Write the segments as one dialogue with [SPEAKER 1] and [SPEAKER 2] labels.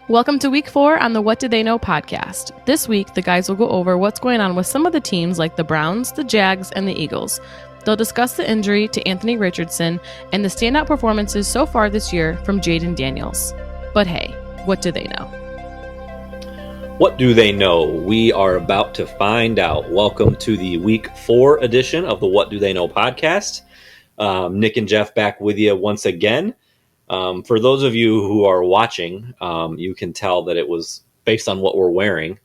[SPEAKER 1] Welcome to week 4 on the What Did They Know podcast. This week, the guys will go over what's going on with some of the teams like the Browns, the Jags, and the Eagles. They'll discuss the injury to Anthony Richardson and the standout performances so far this year from Jayden Daniels. But hey, what do they know?
[SPEAKER 2] What do they know? We are about to find out. Welcome to the week 4 edition of the What Do They Know podcast. Nick and Jeff back with you once again. For those of you who are watching, you can tell that it was based on what we're wearing,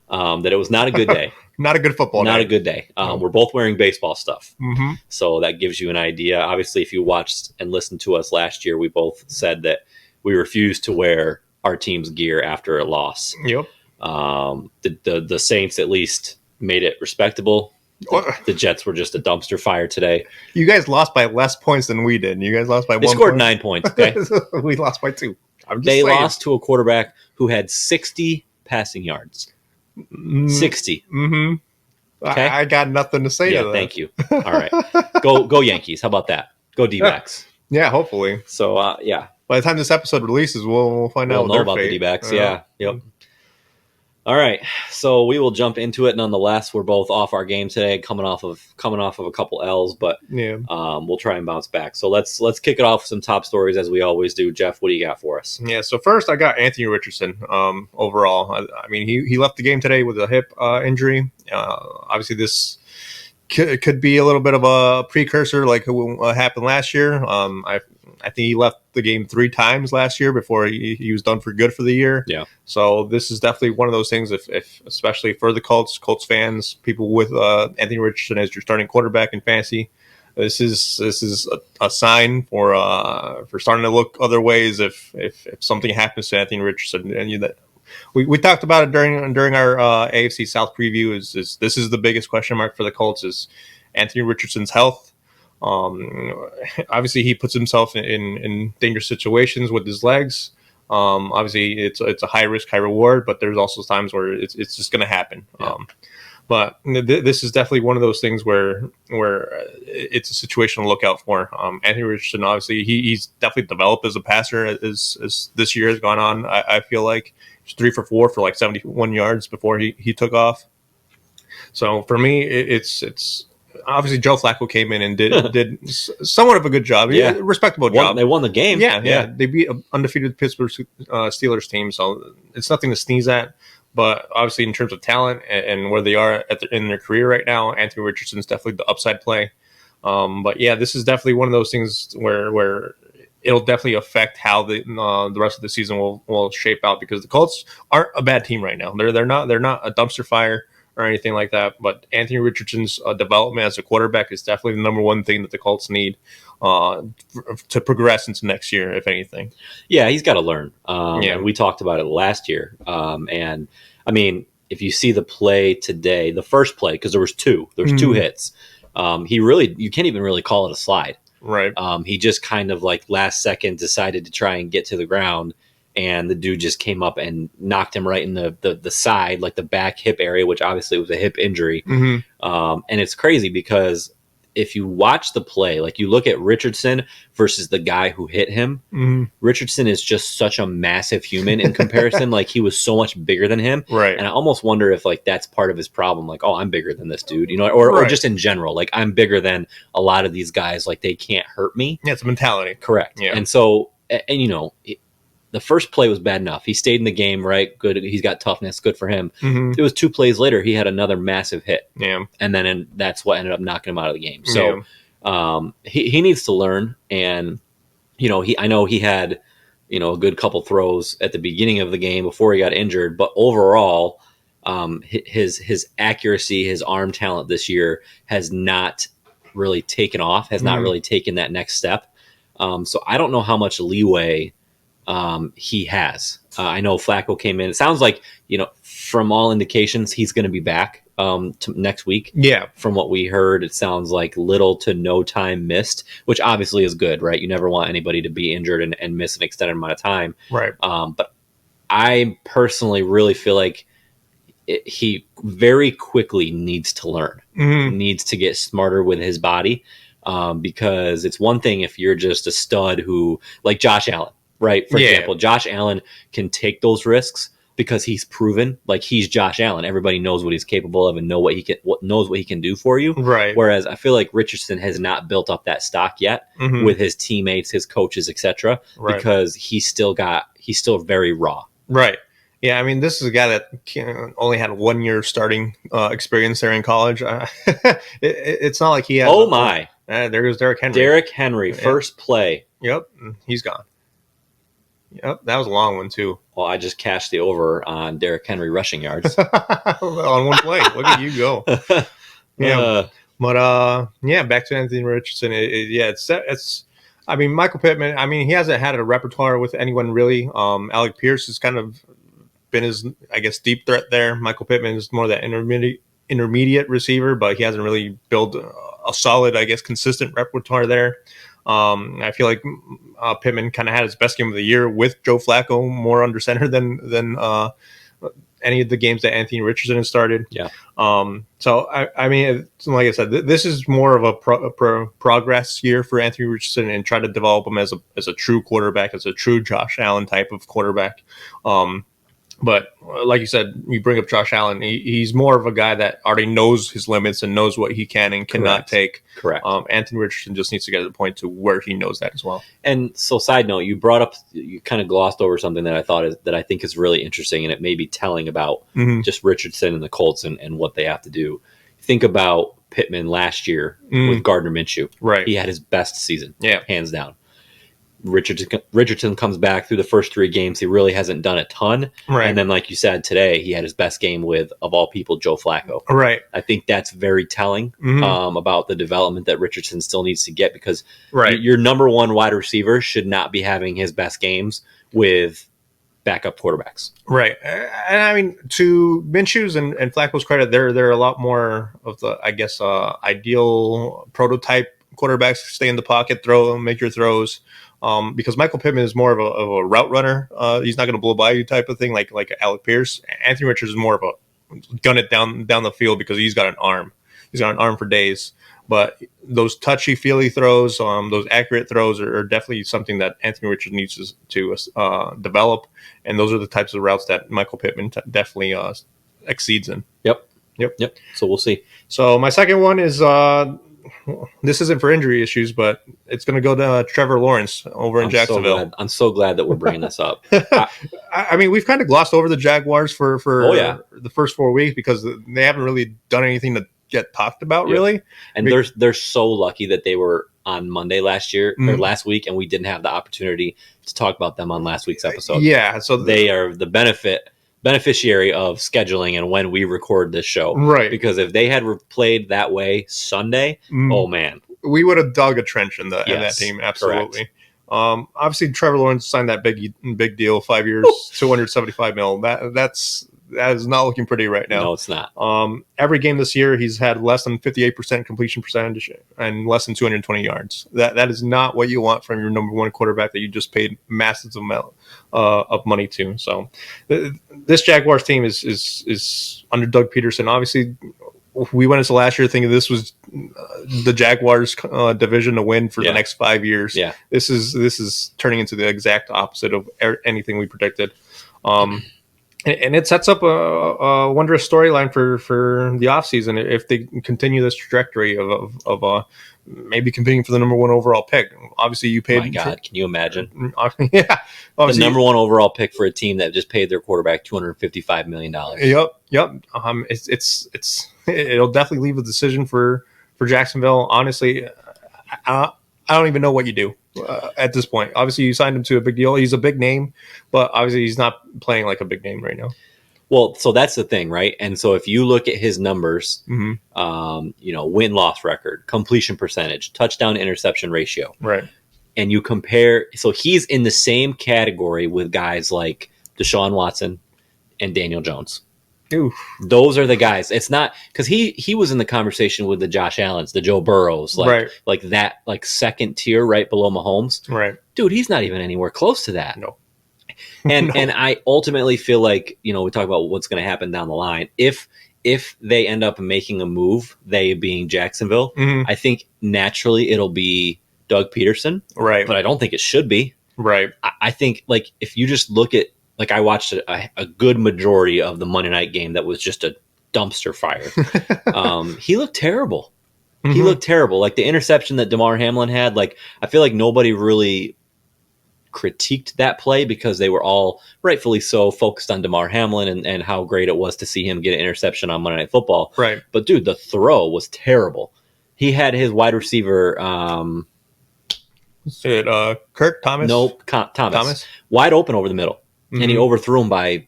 [SPEAKER 2] that it was not a good day.
[SPEAKER 3] Not a good football day.
[SPEAKER 2] Not a good day. We're both wearing baseball stuff.
[SPEAKER 3] Mm-hmm.
[SPEAKER 2] So that gives you an idea. Obviously, if you watched and listened to us last year, we both said that we refused to wear our team's gear after a loss.
[SPEAKER 3] Yep.
[SPEAKER 2] The Saints at least made it respectable. The Jets were just a dumpster fire today.
[SPEAKER 3] You guys lost by less points than we did. You guys lost by 1
[SPEAKER 2] They
[SPEAKER 3] point.
[SPEAKER 2] scored 9 points. Okay,
[SPEAKER 3] we lost by 2.
[SPEAKER 2] They lost to a quarterback who had 60 passing yards. 60.
[SPEAKER 3] Mm-hmm.
[SPEAKER 2] Okay,
[SPEAKER 3] I got nothing to say to that.
[SPEAKER 2] Thank you. All right, go Yankees. How about that? Go D-backs.
[SPEAKER 3] Yeah, hopefully.
[SPEAKER 2] So yeah.
[SPEAKER 3] By the time this episode releases, we'll find out.
[SPEAKER 2] We'll know about the D-backs. Yeah. Yep. All right, so we will jump into it. Nonetheless, we're both off our game today, coming off of a couple L's, but
[SPEAKER 3] yeah,
[SPEAKER 2] we'll try and bounce back. So let's kick it off with some top stories as we always do. Jeff, what do you got for us?
[SPEAKER 3] Yeah, so first I got Anthony Richardson. Overall, I mean he left the game today with a hip injury. Obviously, this could be a little bit of a precursor, like what happened last year. I think he left the game 3 times last year before he was done for good for the year.
[SPEAKER 2] Yeah. So
[SPEAKER 3] this is definitely one of those things. If especially for the Colts fans, people with Anthony Richardson as your starting quarterback in fantasy, this is a sign for starting to look other ways. If something happens to Anthony Richardson, and we talked about it during our AFC South preview. Is this is the biggest question mark for the Colts is Anthony Richardson's health. Obviously he puts himself in dangerous situations with his legs. Obviously it's a high risk, high reward, but there's also times where it's just going to happen. Yeah. But this is definitely one of those things where it's a situation to look out for. Anthony Richardson, obviously he's definitely developed as a passer as this year has gone on. I feel like he's 3 for 4 for like 71 yards before he took off. So for me, it's obviously Joe Flacco came in and did somewhat of a good job. Yeah, respectable job.
[SPEAKER 2] They won the game.
[SPEAKER 3] Yeah. They beat an undefeated Pittsburgh Steelers team, so it's nothing to sneeze at. But obviously, in terms of talent and where they are in their career right now, Anthony Richardson's definitely the upside play. But yeah, this is definitely one of those things where it'll definitely affect how the rest of the season will shape out, because the Colts aren't a bad team right now. They're not a dumpster fire or anything like that, but Anthony Richardson's development as a quarterback is definitely the number one thing that the Colts need to progress into next year, if anything.
[SPEAKER 2] Yeah, he's got to learn. We talked about it last year, and I mean, if you see the play today, the first play, because there was 2 2 hits. You can't even really call it a slide.
[SPEAKER 3] Right.
[SPEAKER 2] He just kind of like last second decided to try and get to the ground, and the dude just came up and knocked him right in the side, like the back hip area, which obviously was a hip injury.
[SPEAKER 3] Mm-hmm.
[SPEAKER 2] And it's crazy because if you watch the play, like you look at Richardson versus the guy who hit him,
[SPEAKER 3] mm-hmm.
[SPEAKER 2] Richardson is just such a massive human in comparison. Like he was so much bigger than him.
[SPEAKER 3] Right.
[SPEAKER 2] And I almost wonder if like that's part of his problem. Like, oh, I'm bigger than this dude, or just in general, like I'm bigger than a lot of these guys. Like they can't hurt me.
[SPEAKER 3] Yeah, it's a mentality.
[SPEAKER 2] Correct. Yeah. And so, the first play was bad enough. He stayed in the game, right? Good. He's got toughness. Good for him.
[SPEAKER 3] Mm-hmm.
[SPEAKER 2] It was 2 plays later. He had another massive hit.
[SPEAKER 3] Yeah.
[SPEAKER 2] And then that's what ended up knocking him out of the game. So he needs to learn. And, I know he had, a good couple throws at the beginning of the game before he got injured. But overall, his accuracy, his arm talent this year has not really taken off, has not really taken that next step. So I don't know how much leeway he has. I know Flacco came in. It sounds like, from all indications, he's going to be back next week.
[SPEAKER 3] Yeah.
[SPEAKER 2] From what we heard, it sounds like little to no time missed, which obviously is good, right? You never want anybody to be injured and miss an extended amount of time.
[SPEAKER 3] Right.
[SPEAKER 2] But I personally really feel like he very quickly needs to learn, needs to get smarter with his body. Because it's one thing if you're just a stud who, like Josh Allen, right? For example, Josh Allen can take those risks because he's proven, like, he's Josh Allen. Everybody knows what he's capable of and knows what he can do for you.
[SPEAKER 3] Right.
[SPEAKER 2] Whereas I feel like Richardson has not built up that stock yet with his teammates, his coaches, etc. Because he's still very raw.
[SPEAKER 3] Right. Yeah, I mean, this is a guy that only had 1 year starting experience there in college. It's not like he has.
[SPEAKER 2] Oh my!
[SPEAKER 3] There goes Derrick Henry.
[SPEAKER 2] Derrick Henry, first play.
[SPEAKER 3] Yep, he's gone. Yep, that was a long one too.
[SPEAKER 2] Well, I just cashed the over on Derrick Henry rushing yards
[SPEAKER 3] on one play. Look at you go. Yeah, but back to Anthony Richardson. It's. I mean, Michael Pittman. I mean, he hasn't had a repertoire with anyone really. Alec Pierce has kind of been his, I guess, deep threat there. Michael Pittman is more that intermediate receiver, but he hasn't really built a solid, I guess, consistent repertoire there. I feel like Pittman kind of had his best game of the year with Joe Flacco more under center than any of the games that Anthony Richardson has started.
[SPEAKER 2] Yeah.
[SPEAKER 3] So I mean, like I said, this is more of a progress year for Anthony Richardson and try to develop him as a true quarterback, as a true Josh Allen type of quarterback. But like you said, you bring up Josh Allen. He's more of a guy that already knows his limits and knows what he can and cannot take.
[SPEAKER 2] Correct.
[SPEAKER 3] Anthony Richardson just needs to get to the point to where he knows that as well.
[SPEAKER 2] And so, side note, you kind of glossed over something that I think is really interesting, and it may be telling about just Richardson and the Colts and what they have to do. Think about Pittman last year with Gardner Minshew.
[SPEAKER 3] Right.
[SPEAKER 2] He had his best season, hands down. Richardson comes back through the first 3 games. He really hasn't done a ton.
[SPEAKER 3] Right.
[SPEAKER 2] And then, like you said, today he had his best game with, of all people, Joe Flacco.
[SPEAKER 3] Right.
[SPEAKER 2] I think that's very telling about the development that Richardson still needs to get, because your number one wide receiver should not be having his best games with backup quarterbacks. Right.
[SPEAKER 3] And I mean, to Minshew's and Flacco's credit, they're a lot more of the, I guess, ideal prototype quarterbacks. Stay in the pocket, make your throws. Because Michael Pittman is more of a route runner. He's not going to blow by you type of thing like Alec Pierce. Anthony Richards is more of a gun it down the field because he's got an arm. He's got an arm for days. But those touchy-feely throws, those accurate throws are definitely something that Anthony Richards needs to develop. And those are the types of routes that Michael Pittman definitely exceeds in.
[SPEAKER 2] Yep. So we'll see.
[SPEAKER 3] So my second one is... this isn't for injury issues, but it's going to go to Trevor Lawrence over in Jacksonville.
[SPEAKER 2] I'm so glad that we're bringing this up.
[SPEAKER 3] I mean, we've kind of glossed over the Jaguars for the first 4 weeks because they haven't really done anything to get talked about, really.
[SPEAKER 2] And they're so lucky that they were on Monday last week, and we didn't have the opportunity to talk about them on last week's episode.
[SPEAKER 3] Yeah, so
[SPEAKER 2] they are the beneficiary of scheduling and when we record this show.
[SPEAKER 3] Right.
[SPEAKER 2] Because if they had played that way Sunday, oh man.
[SPEAKER 3] We would have dug a trench in that team, absolutely. Obviously Trevor Lawrence signed that big deal, 5 years, $275 million. That is not looking pretty right now.
[SPEAKER 2] No, it's not.
[SPEAKER 3] Every game this year, he's had less than 58% completion percentage and less than 220 yards. That is not what you want from your number one quarterback that you just paid massive amount of money to. So this Jaguars team is under Doug Peterson. Obviously, we went into last year thinking this was the Jaguars division to win for the next 5 years.
[SPEAKER 2] Yeah.
[SPEAKER 3] This is turning into the exact opposite of anything we predicted. And it sets up a wondrous storyline for the offseason if they continue this trajectory of maybe competing for the number one overall pick. Obviously, you paid.
[SPEAKER 2] My God, can you imagine?
[SPEAKER 3] Yeah,
[SPEAKER 2] the number one overall pick for a team that just paid their quarterback $255 million.
[SPEAKER 3] Yep. It'll definitely leave a decision for Jacksonville. Honestly, I don't even know what you do. At this point, obviously you signed him to a big deal. He's a big name, but obviously he's not playing like a big name right now.
[SPEAKER 2] Well, so that's the thing, right? And so if you look at his numbers, win-loss record, completion percentage, touchdown interception ratio,
[SPEAKER 3] right?
[SPEAKER 2] And you compare, so he's in the same category with guys like Deshaun Watson and Daniel Jones.
[SPEAKER 3] Oof.
[SPEAKER 2] Those are the guys. It's not because he was in the conversation with the Josh Allens, the Joe Burrows, like that, like second tier right below Mahomes.
[SPEAKER 3] Right,
[SPEAKER 2] dude, he's not even anywhere close to that.
[SPEAKER 3] No,
[SPEAKER 2] and I ultimately feel like we talk about what's going to happen down the line. If they end up making a move, they being Jacksonville, I think naturally it'll be Doug Peterson.
[SPEAKER 3] Right,
[SPEAKER 2] but I don't think it should be.
[SPEAKER 3] Right.
[SPEAKER 2] I think, like, if you just look at, like, I watched a good majority of the Monday night game that was just a dumpster fire. He looked terrible. He looked terrible. Like, the interception that DeMar Hamlin had, like, I feel like nobody really critiqued that play because they were all, rightfully so, focused on DeMar Hamlin and how great it was to see him get an interception on Monday Night Football.
[SPEAKER 3] Right.
[SPEAKER 2] But, dude, the throw was terrible. He had his wide receiver...
[SPEAKER 3] Is it Kirk Thomas?
[SPEAKER 2] Nope, Thomas. Wide open over the middle. And he overthrew him by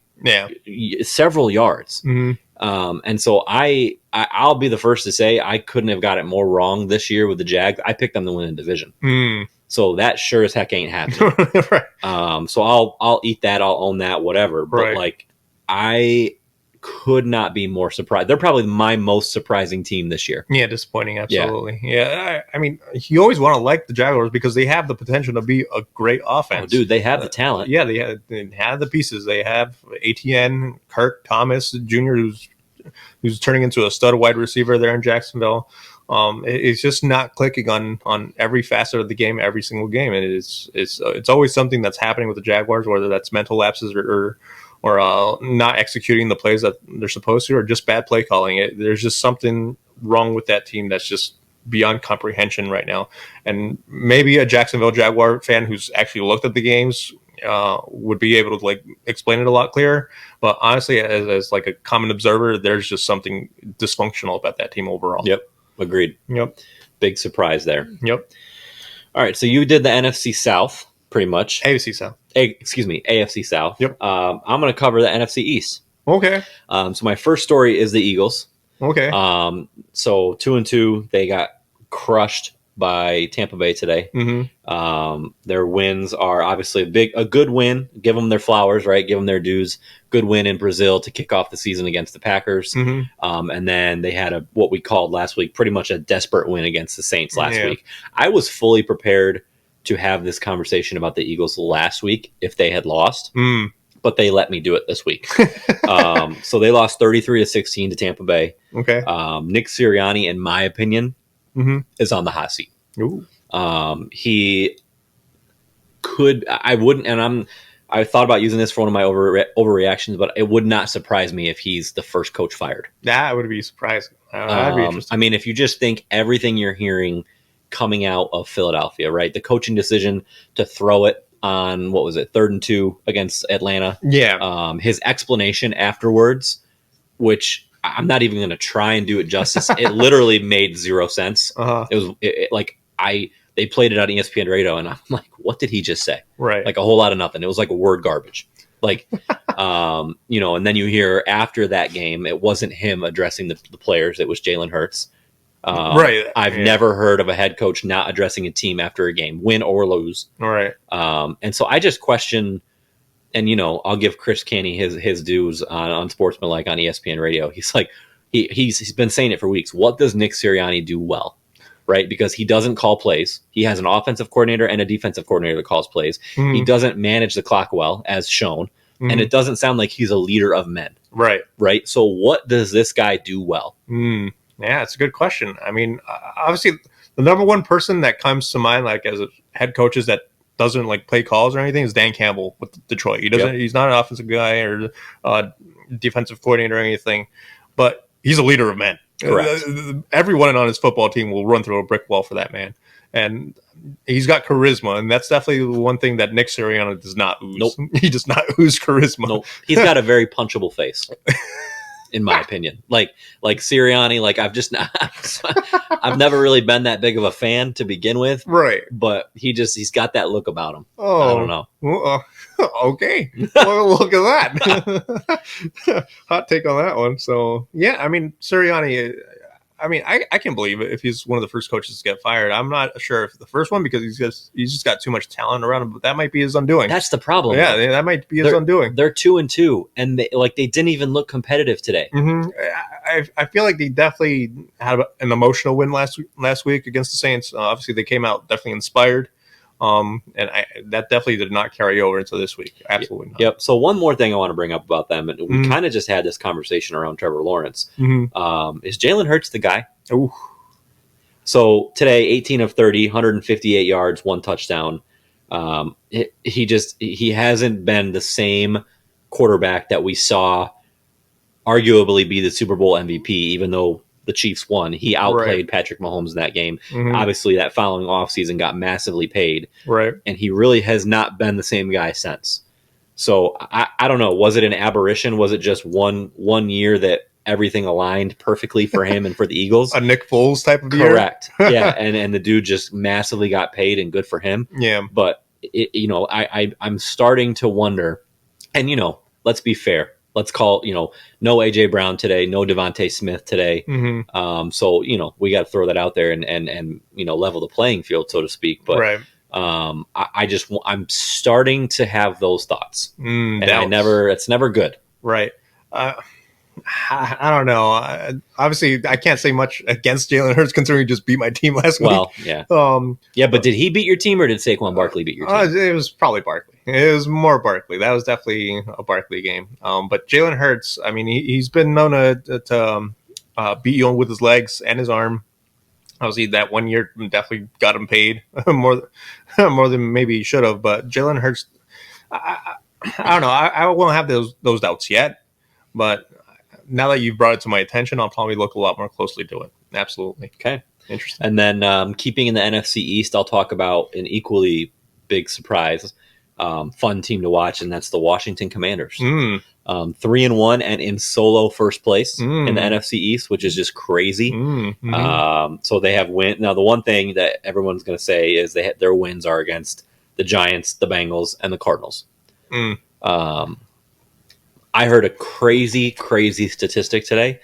[SPEAKER 2] several yards. And so I'll be the first to say I couldn't have got it more wrong this year with the Jags. I picked them to win the division. So that sure as heck ain't happening.
[SPEAKER 3] Right.
[SPEAKER 2] So I'll eat that. I'll own that, whatever. But like, I could not be more surprised. They're probably my most surprising team this year.
[SPEAKER 3] Yeah, disappointing. Absolutely. Yeah. I mean, you always want to like the Jaguars because they have the potential to be a great offense.
[SPEAKER 2] Oh, dude, they have the talent.
[SPEAKER 3] Yeah, they have the pieces. They have ATN, Kirk Thomas Jr., who's turning into a stud wide receiver there in Jacksonville. It's just not clicking on every facet of the game, every single game, and it's always something that's happening with the Jaguars, whether that's mental lapses or not executing the plays that they're supposed to, or just bad play calling. There's just something wrong with that team that's just beyond comprehension right now. And maybe a Jacksonville Jaguar fan who's actually looked at the games would be able to like explain it a lot clearer. But honestly, as like a common observer, there's just something dysfunctional about that team overall.
[SPEAKER 2] Yep. Agreed.
[SPEAKER 3] Yep.
[SPEAKER 2] Big surprise there.
[SPEAKER 3] Yep.
[SPEAKER 2] All right. So you did the NFC South pretty much.
[SPEAKER 3] AFC South.
[SPEAKER 2] AFC South.
[SPEAKER 3] Yep.
[SPEAKER 2] I'm going to cover the NFC East.
[SPEAKER 3] Okay.
[SPEAKER 2] So my first story is the Eagles.
[SPEAKER 3] Okay.
[SPEAKER 2] So 2-2, they got crushed by Tampa Bay today. Their wins are obviously a good win. Give them their flowers, right? Give them their dues. Good win in Brazil to kick off the season against the Packers. And then they had what we called last week, pretty much a desperate win against the Saints last week. I was fully prepared to have this conversation about the Eagles last week if they had lost. But they let me do it this week. So they lost 33-16 to Tampa Bay.
[SPEAKER 3] Okay.
[SPEAKER 2] Nick Sirianni, in my opinion, is on the hot seat.
[SPEAKER 3] Ooh.
[SPEAKER 2] He could, I thought about using this for one of my overreactions, but it would not surprise me if he's the first coach fired.
[SPEAKER 3] That would be surprising. That'd be interesting.
[SPEAKER 2] I mean, if you just think everything you're hearing coming out of Philadelphia, right? The coaching decision to throw it on, 3rd and 2 against Atlanta.
[SPEAKER 3] Yeah.
[SPEAKER 2] His explanation afterwards, which I'm not even going to try and do it justice. It literally made zero sense. It was they played it on ESPN radio, and I'm like, what did he just say?
[SPEAKER 3] Right.
[SPEAKER 2] Like a whole lot of nothing. It was like word garbage. Like, and then you hear after that game, it wasn't him addressing the players. It was Jalen Hurts.
[SPEAKER 3] Right.
[SPEAKER 2] I've never heard of a head coach not addressing a team after a game, win or lose.
[SPEAKER 3] Right.
[SPEAKER 2] And so I just question, and I'll give Chris Canny his dues on Sportsmanlike on ESPN radio. He's like, he's been saying it for weeks. What does Nick Sirianni do well? Right? Because he doesn't call plays. He has an offensive coordinator and a defensive coordinator that calls plays. He doesn't manage the clock well, as shown. And it doesn't sound like he's a leader of men.
[SPEAKER 3] Right.
[SPEAKER 2] Right. So what does this guy do well?
[SPEAKER 3] Yeah, it's a good question. I mean, obviously, the number one person that comes to mind, like as a head coaches that doesn't like play calls or anything, is Dan Campbell with Detroit. He doesn't. Yep. He's not an offensive guy or defensive coordinator or anything, but he's a leader of men.
[SPEAKER 2] Correct.
[SPEAKER 3] Everyone on his football team will run through a brick wall for that man, and he's got charisma, and that's definitely the one thing that Nick Sirianni does not ooze.
[SPEAKER 2] Nope.
[SPEAKER 3] He does not ooze charisma.
[SPEAKER 2] Nope. He's got a very punchable face. In my opinion, like Sirianni, like I've never really been that big of a fan to begin with,
[SPEAKER 3] right? But
[SPEAKER 2] he's got that look about him.
[SPEAKER 3] Oh,
[SPEAKER 2] I don't know.
[SPEAKER 3] Okay, well, look at that. Hot take on that one. So yeah, I mean Sirianni. I mean, I can believe it if he's one of the first coaches to get fired. I'm not sure if the first one because he's just got too much talent around him. But that might be his undoing.
[SPEAKER 2] That's the problem.
[SPEAKER 3] Yeah, that might be his undoing.
[SPEAKER 2] They're 2-2, and they didn't even look competitive today.
[SPEAKER 3] I feel like they definitely had an emotional win last week against the Saints. Obviously, they came out definitely inspired. And that definitely did not carry over into this week. Absolutely not.
[SPEAKER 2] Yep. So one more thing I want to bring up about them, and we kind of just had this conversation around Trevor Lawrence. Is Jalen Hurts the guy?
[SPEAKER 3] Ooh.
[SPEAKER 2] So today, 18 of 30, 158 yards, 1 touchdown. He hasn't been the same quarterback that we saw arguably be the Super Bowl MVP, even though the Chiefs won. He outplayed Patrick Mahomes in that game. Obviously, that following offseason got massively paid.
[SPEAKER 3] Right.
[SPEAKER 2] And he really has not been the same guy since. So I don't know. Was it an aberration? Was it just one year that everything aligned perfectly for him and for the Eagles?
[SPEAKER 3] A Nick Foles type of year?
[SPEAKER 2] Correct. Yeah, and the dude just massively got paid, and good for him.
[SPEAKER 3] Yeah.
[SPEAKER 2] But, I'm starting to wonder, and, let's be fair. Let's call, no A.J. Brown today, no Devontae Smith today. So, we got to throw that out there and level the playing field, so to speak. But
[SPEAKER 3] right.
[SPEAKER 2] I'm starting to have those thoughts. And it's never good.
[SPEAKER 3] Right. I don't know. Obviously, I can't say much against Jalen Hurts considering he just beat my team last week.
[SPEAKER 2] Well, yeah. But did he beat your team or did Saquon Barkley beat your team?
[SPEAKER 3] It was probably Barkley. It was more Barkley. That was definitely a Barkley game. But Jalen Hurts, I mean, he's been known to beat you with his legs and his arm. Obviously, that 1 year definitely got him paid more than maybe he should have. But Jalen Hurts, I don't know. I won't have those doubts yet. But now that you've brought it to my attention, I'll probably look a lot more closely to it. Absolutely.
[SPEAKER 2] Okay.
[SPEAKER 3] Interesting.
[SPEAKER 2] And then keeping in the NFC East, I'll talk about an equally big surprise, fun team to watch, and that's the Washington Commanders. 3-1 and in solo first place in the NFC East, which is just crazy. So they have win. Now, the one thing that everyone's going to say is their wins are against the Giants, the Bengals, and the Cardinals. I heard a crazy statistic today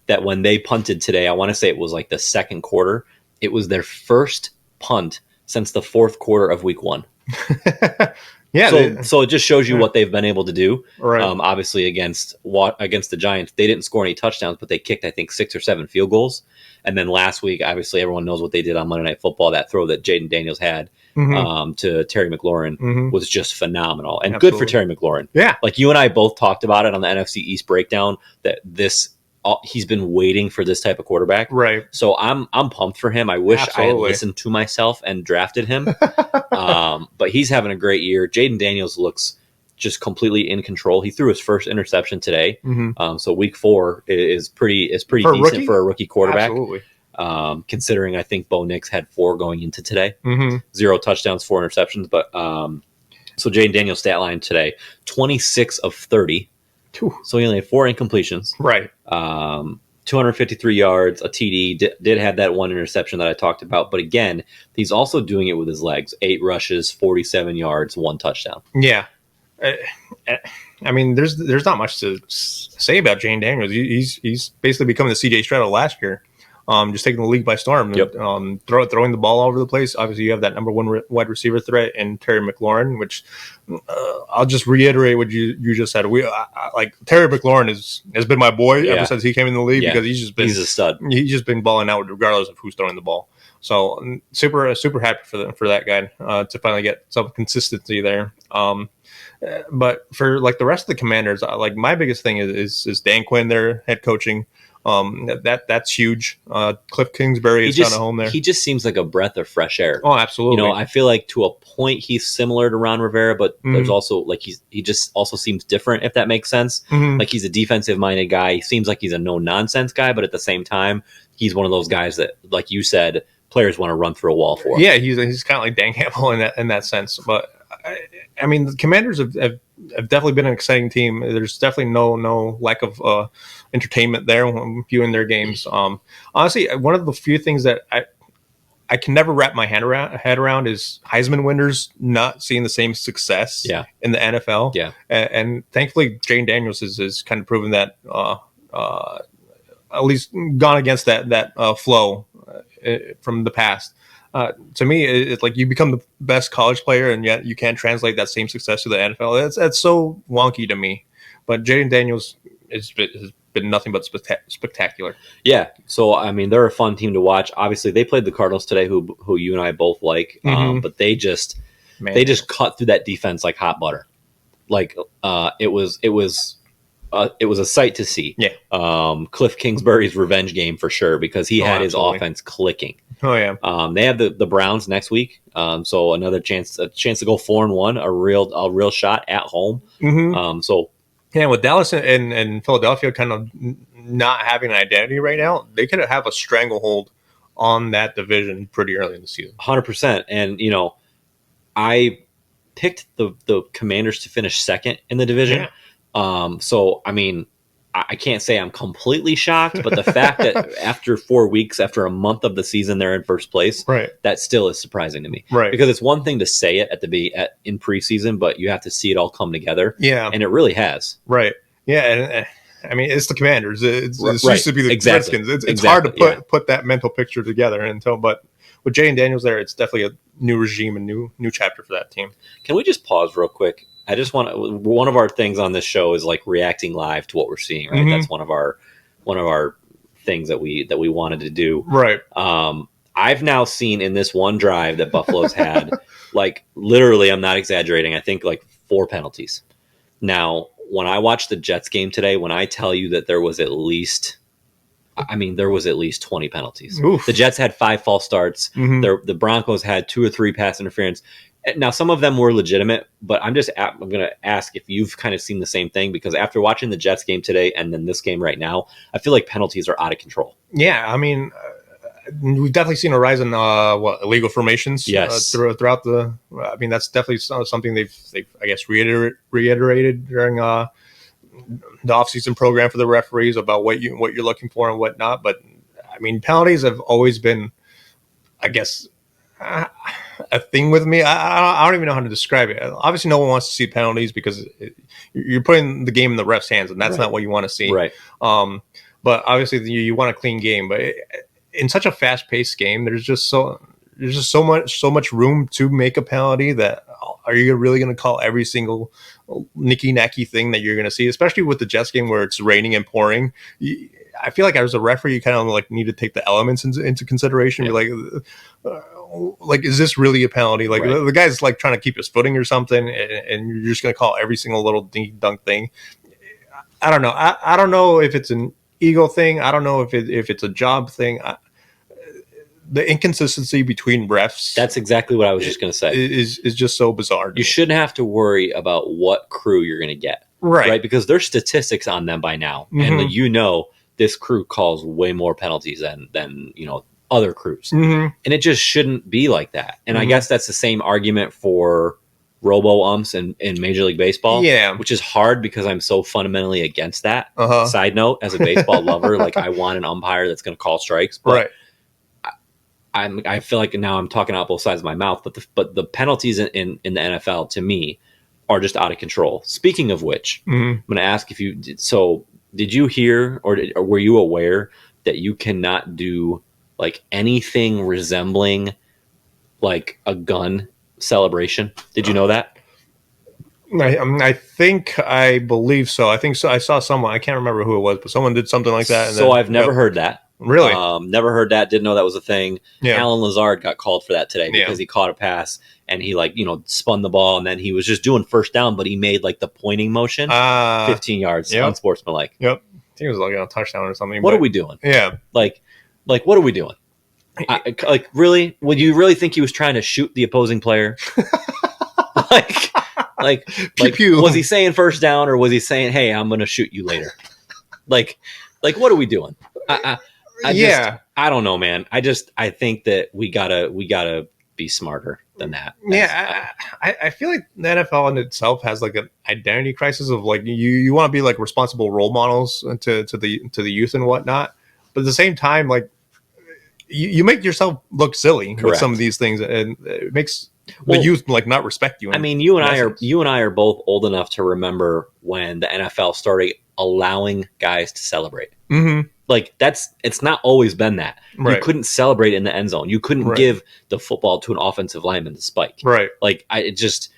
[SPEAKER 2] that when they punted today, I want to say it was like the second quarter, it was their first punt since the fourth quarter of week 1.
[SPEAKER 3] Yeah.
[SPEAKER 2] So it just shows you what they've been able to do.
[SPEAKER 3] Right.
[SPEAKER 2] Obviously against the Giants, they didn't score any touchdowns, but they kicked, I think, 6 or 7 field goals. And then last week, obviously everyone knows what they did on Monday Night Football. That throw that Jayden Daniels had to Terry McLaurin was just phenomenal. And good for Terry McLaurin.
[SPEAKER 3] Yeah.
[SPEAKER 2] Like you and I both talked about it on the NFC East breakdown that he's been waiting for this type of quarterback.
[SPEAKER 3] Right.
[SPEAKER 2] So I'm pumped for him. I wish I had listened to myself and drafted him. But he's having a great year. Jayden Daniels looks just completely in control. He threw his first interception today. So week 4 is pretty decent for a rookie quarterback.
[SPEAKER 3] Absolutely.
[SPEAKER 2] Considering I think Bo Nix had 4 going into today. 0 touchdowns, 4 interceptions. But so Jayden Daniels' stat line today, 26 of 30. So he only had 4 incompletions.
[SPEAKER 3] Right.
[SPEAKER 2] 253 yards, a TD, did have that 1 interception that I talked about. But again, he's also doing it with his legs. 8 rushes, 47 yards, 1 touchdown.
[SPEAKER 3] Yeah. I mean, there's not much to say about Jayden Daniels. He's basically becoming the C.J. Stroud of last year. Just taking the league by storm.
[SPEAKER 2] Yep.
[SPEAKER 3] Throwing the ball all over the place. Obviously, you have that number 1 wide receiver threat in Terry McLaurin, which I'll just reiterate what you just said. Like Terry McLaurin has been my boy ever since he came in the league because he's
[SPEAKER 2] a stud.
[SPEAKER 3] He's just been balling out regardless of who's throwing the ball. So super happy for that guy to finally get some consistency there. But for like the rest of the Commanders, like my biggest thing is Dan Quinn, their head coaching. That's huge. Cliff Kingsbury is found a home there.
[SPEAKER 2] He just seems like a breath of fresh air.
[SPEAKER 3] Oh, absolutely.
[SPEAKER 2] I feel like to a point he's similar to Ron Rivera, but there's also like he just also seems different, if that makes sense. Like he's a defensive minded guy. He seems like he's a no nonsense guy, but at the same time, he's one of those guys that, like you said, players want to run through a wall for.
[SPEAKER 3] Yeah, he's kind of like Dan Campbell in that sense. But I mean, the Commanders have definitely been an exciting team. There's definitely no lack of entertainment there when viewing their games. Honestly, one of the few things that I can never wrap my head around is Heisman winners not seeing the same success in the NFL.
[SPEAKER 2] Yeah.
[SPEAKER 3] And thankfully, Jayden Daniels is kind of proven that at least gone against that flow from the past. To me, it's like you become the best college player, and yet you can't translate that same success to the NFL. That's so wonky to me. But Jayden Daniels has been nothing but spectacular.
[SPEAKER 2] Yeah. So I mean, they're a fun team to watch. Obviously, they played the Cardinals today, who you and I both like. But they just cut through that defense like hot butter. Like it was it was a sight to see.
[SPEAKER 3] Yeah.
[SPEAKER 2] Cliff Kingsbury's revenge game for sure, because he had his offense clicking.
[SPEAKER 3] Oh yeah.
[SPEAKER 2] They have the Browns next week, so a chance to go 4-1, a real shot at home. So
[SPEAKER 3] yeah, with Dallas and Philadelphia kind of not having an identity right now, they could have a stranglehold on that division pretty early in the season.
[SPEAKER 2] 100%. And I picked the Commanders to finish second in the division. Yeah. So I mean, I can't say I'm completely shocked, but the fact that after 4 weeks, after a month of the season, they're in first place,
[SPEAKER 3] right,
[SPEAKER 2] that still is surprising to me.
[SPEAKER 3] Right.
[SPEAKER 2] Because it's one thing to say it in preseason, but you have to see it all come together.
[SPEAKER 3] Yeah.
[SPEAKER 2] And it really has.
[SPEAKER 3] Right. Yeah. And I mean, it's the Commanders. It used to be the Redskins. It's hard to put that mental picture together but with Jayden Daniels there, it's definitely a new regime, a new chapter for that team.
[SPEAKER 2] Can we just pause real quick? I just one of our things on this show is like reacting live to what we're seeing, right? That's one of our things that we wanted to do.
[SPEAKER 3] Right.
[SPEAKER 2] I've now seen in this one drive that Buffalo's had, like literally, I'm not exaggerating, I think like 4 penalties. Now, when I watched the Jets game today, when I tell you that there was at least 20 penalties.
[SPEAKER 3] Oof.
[SPEAKER 2] The Jets had 5 false starts. The Broncos had 2 or 3 pass interference. Now, some of them were legitimate, but I'm going to ask if you've kind of seen the same thing, because after watching the Jets game today and then this game right now, I feel like penalties are out of control.
[SPEAKER 3] Yeah, I mean, we've definitely seen a rise in illegal formations.
[SPEAKER 2] Yes.
[SPEAKER 3] Throughout the. I mean, that's definitely something they've I guess reiterated during the offseason program for the referees about what you're looking for and whatnot. But I mean, penalties have always been, I guess, a thing with me. I don't even know how to describe it. Obviously, no one wants to see penalties because you're putting the game in the ref's hands, and that's not what you want to see.
[SPEAKER 2] Right.
[SPEAKER 3] But obviously, you want a clean game. But in such a fast-paced game, there's just so much room to make a penalty that are you really going to call every single nicky-nacky thing that you're going to see, especially with the Jets game where it's raining and pouring. I feel like as a referee, you kind of like need to take the elements into consideration. Yeah. You're like, is this really a penalty? Like the guy's like trying to keep his footing or something, and you're just going to call every single little dunk thing. I don't know. I don't know if it's an ego thing. I don't know if it's a job thing. The inconsistency between refs.
[SPEAKER 2] That's exactly what I was just going to say.
[SPEAKER 3] Is just so bizarre.
[SPEAKER 2] You shouldn't have to worry about what crew you're going to get. Right. Because there's statistics on them by now. And this crew calls way more penalties than other crews. And it just shouldn't be like that. And I guess that's the same argument for robo-umps in Major League Baseball.
[SPEAKER 3] Yeah.
[SPEAKER 2] Which is hard because I'm so fundamentally against that. Side note, as a baseball lover, like I want an umpire that's going to call strikes. But I feel like now I'm talking out both sides of my mouth, but the penalties in the NFL to me are just out of control. Speaking of which, I'm going to ask if you did. So did you hear or were you aware that you cannot do like anything resembling like a gun celebration? Did you know that?
[SPEAKER 3] I believe so. I think so. I saw someone, I can't remember who it was, but someone did something like that.
[SPEAKER 2] And I've never heard that.
[SPEAKER 3] Really?
[SPEAKER 2] Never heard that. Didn't know that was a thing.
[SPEAKER 3] Yeah.
[SPEAKER 2] Alan Lazard got called for that today because he caught a pass and he spun the ball and then he was just doing first down, but he made like the pointing motion 15 yards unsportsmanlike.
[SPEAKER 3] Yep. I think it was like a touchdown or something.
[SPEAKER 2] What are we doing?
[SPEAKER 3] Yeah.
[SPEAKER 2] Like what are we doing? Like really? Would you really think he was trying to shoot the opposing player? like was he saying first down or was he saying, hey, I'm going to shoot you later? Like what are we doing? I don't know, man. I think that we gotta be smarter than that.
[SPEAKER 3] I feel like the NFL in itself has like an identity crisis of like you want to be like responsible role models to the youth and whatnot, but at the same time, like you make yourself look silly with some of these things, and it makes the youth like not respect you.
[SPEAKER 2] I mean, you and I are both old enough to remember when the NFL started allowing guys to celebrate. Like it's not always been that. You couldn't celebrate in the end zone. You couldn't give the football to an offensive lineman to spike.
[SPEAKER 3] Right.
[SPEAKER 2] Like to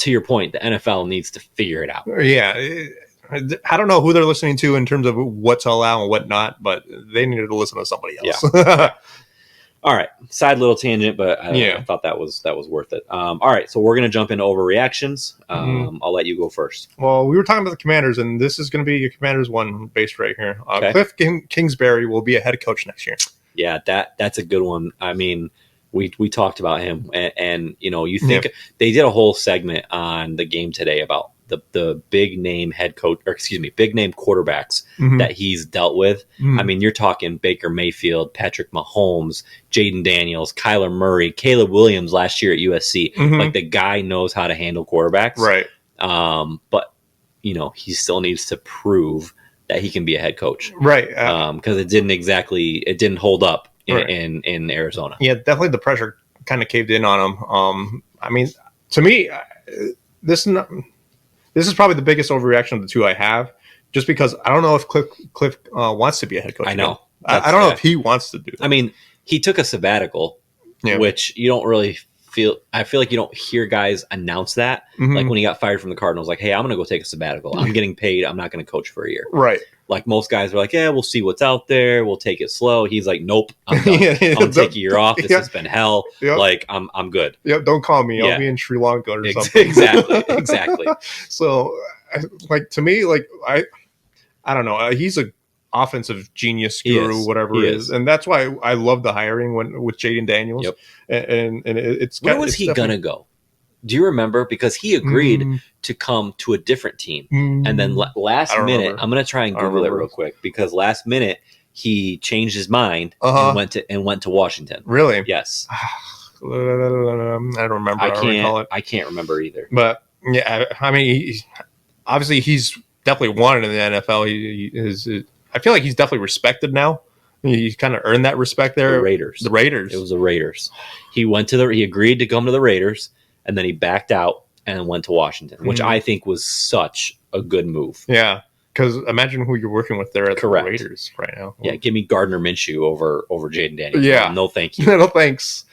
[SPEAKER 2] your point, the NFL needs to figure it out.
[SPEAKER 3] Yeah. I don't know who they're listening to in terms of what to allow and what not, but they needed to listen to somebody else.
[SPEAKER 2] Yeah. All right, side little tangent, but I thought that was worth it. All right, so we're gonna jump into overreactions. I'll let you go first.
[SPEAKER 3] Well, we were talking about the Commanders, and this is going to be a Commanders one based right here.
[SPEAKER 2] Okay.
[SPEAKER 3] Cliff Kingsbury will be a head coach next year.
[SPEAKER 2] Yeah, that's a good one. I mean, we talked about him, and you think they did a whole segment on the game today about the big name head coach, or big name quarterbacks that he's dealt with. I mean, you're talking Baker Mayfield, Patrick Mahomes, Jayden Daniels, Kyler Murray, Caleb Williams last year at USC. Like, the guy knows how to handle quarterbacks,
[SPEAKER 3] right?
[SPEAKER 2] But he still needs to prove that he can be a head coach,
[SPEAKER 3] right?
[SPEAKER 2] Because it didn't hold up in Arizona.
[SPEAKER 3] Yeah, definitely the pressure kind of caved in on him. I mean, to me, this is probably the biggest overreaction of the two I have, just because I don't know if Cliff wants to be a head coach.
[SPEAKER 2] I know.
[SPEAKER 3] I don't know if he wants to do that.
[SPEAKER 2] I mean, he took a sabbatical, which you don't really feel. I feel like you don't hear guys announce that. Like when he got fired from the Cardinals, like, hey, I'm going to go take a sabbatical. I'm getting paid. I'm not going to coach for a year.
[SPEAKER 3] Right.
[SPEAKER 2] Like, most guys are like, yeah, we'll see what's out there. We'll take it slow. He's like, nope, I'm done. I'm going to take a year off. This has been hell. Yep. Like, I'm good.
[SPEAKER 3] Yep. Don't call me. I'll be in Sri Lanka or something.
[SPEAKER 2] Exactly.
[SPEAKER 3] So, like, to me, like, I don't know. He's a offensive genius guru, whatever it is, and that's why I love the hiring with Jayden Daniels.
[SPEAKER 2] Yep.
[SPEAKER 3] And it's
[SPEAKER 2] where was he gonna go? Do you remember? Because he agreed to come to a different team, and then last minute, I'm gonna try and Google it real quick, because last minute he changed his mind and went to Washington.
[SPEAKER 3] Really?
[SPEAKER 2] Yes.
[SPEAKER 3] I don't remember.
[SPEAKER 2] I can't remember either.
[SPEAKER 3] But yeah, I mean, obviously he's definitely wanted in the NFL. I feel like he's definitely respected now. He's kind of earned that respect there.
[SPEAKER 2] The Raiders. It was the Raiders. He agreed to come to the Raiders, and then he backed out and went to Washington, which I think was such a good move.
[SPEAKER 3] Yeah, because imagine who you're working with there at the Raiders right now.
[SPEAKER 2] Yeah, give me Gardner Minshew over Jayden Daniels.
[SPEAKER 3] Yeah,
[SPEAKER 2] no, thank you.
[SPEAKER 3] No thanks.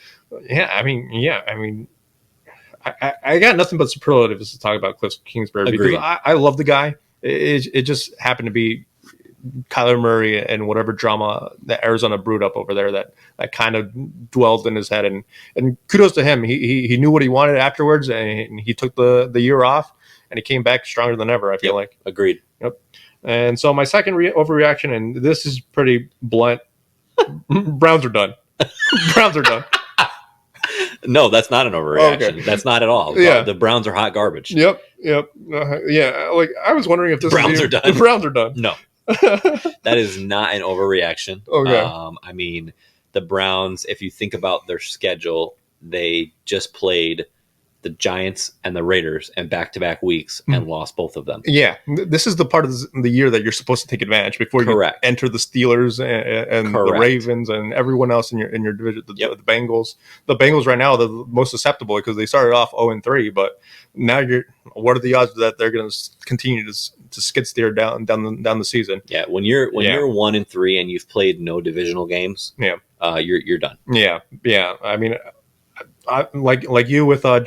[SPEAKER 3] Yeah, I mean, I got nothing but superlatives to talk about Cliff Kingsbury.
[SPEAKER 2] Agreed.
[SPEAKER 3] Because I love the guy. It just happened to be Kyler Murray and whatever drama that Arizona brewed up over there that kind of dwelled in his head, and kudos to him. He knew what he wanted afterwards, and he took the year off, and he came back stronger than ever, I feel like.
[SPEAKER 2] Agreed.
[SPEAKER 3] Yep. And so my second overreaction, and this is pretty blunt, Browns are done. Browns are done.
[SPEAKER 2] No, that's not an overreaction.
[SPEAKER 3] Okay.
[SPEAKER 2] That's not at all.
[SPEAKER 3] Yeah.
[SPEAKER 2] The Browns are hot garbage.
[SPEAKER 3] Yep. Yeah. Like, I was wondering if this
[SPEAKER 2] Browns are done.
[SPEAKER 3] The Browns are done.
[SPEAKER 2] No. That is not an overreaction.
[SPEAKER 3] Okay.
[SPEAKER 2] I mean, the Browns, if you think about their schedule, they just played the Giants and the Raiders in back-to-back weeks and lost both of them.
[SPEAKER 3] Yeah, this is the part of the year that you're supposed to take advantage before you enter the Steelers and the Ravens and everyone else in your division. The Bengals. The Bengals right now are the most susceptible because they started off 0-3, but now what are the odds that they're going to continue to skid steer down the season?
[SPEAKER 2] Yeah, when you're 1-3 and you've played no divisional games, you're done.
[SPEAKER 3] Yeah. I mean, I like you with who'd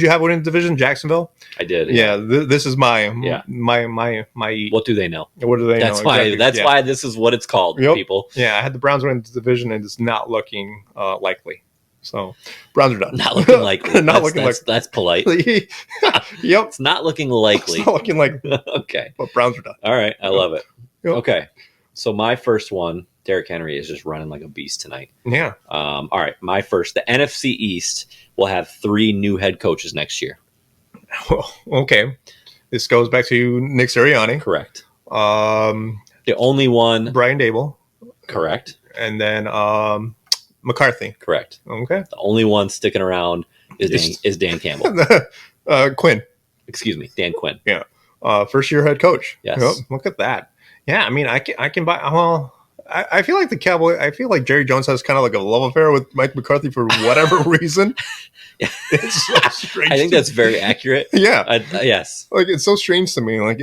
[SPEAKER 3] you have winning the division? Jacksonville.
[SPEAKER 2] I did.
[SPEAKER 3] Yeah, this is my.
[SPEAKER 2] What do they know?
[SPEAKER 3] What do they know?
[SPEAKER 2] Exactly. That's why this is what it's called, people.
[SPEAKER 3] Yeah, I had the Browns winning the division, and it's not looking likely. So Browns are done.
[SPEAKER 2] Not looking likely. That's polite.
[SPEAKER 3] Yep.
[SPEAKER 2] It's not looking likely.
[SPEAKER 3] It's not looking likely.
[SPEAKER 2] Okay.
[SPEAKER 3] But Browns are done.
[SPEAKER 2] All right. I love it.
[SPEAKER 3] Yep.
[SPEAKER 2] Okay. So my first one, Derrick Henry is just running like a beast tonight.
[SPEAKER 3] Yeah.
[SPEAKER 2] All right. My first, the NFC East will have 3 new head coaches next year.
[SPEAKER 3] Well, okay. This goes back to Nick Sirianni.
[SPEAKER 2] Correct. The only one.
[SPEAKER 3] Brian Dable.
[SPEAKER 2] Correct.
[SPEAKER 3] And then McCarthy.
[SPEAKER 2] Correct.
[SPEAKER 3] Okay.
[SPEAKER 2] The only one sticking around is Dan Campbell.
[SPEAKER 3] Quinn.
[SPEAKER 2] Excuse me, Dan Quinn.
[SPEAKER 3] Yeah. First year head coach.
[SPEAKER 2] Yes.
[SPEAKER 3] Yep. Look at that. Yeah. I mean, I can buy. Well, I feel like the Cowboy. I feel like Jerry Jones has kind of like a love affair with Mike McCarthy for whatever reason. It's so strange.
[SPEAKER 2] I think that's very accurate.
[SPEAKER 3] Yeah.
[SPEAKER 2] Yes.
[SPEAKER 3] Like, it's so strange to me. Like,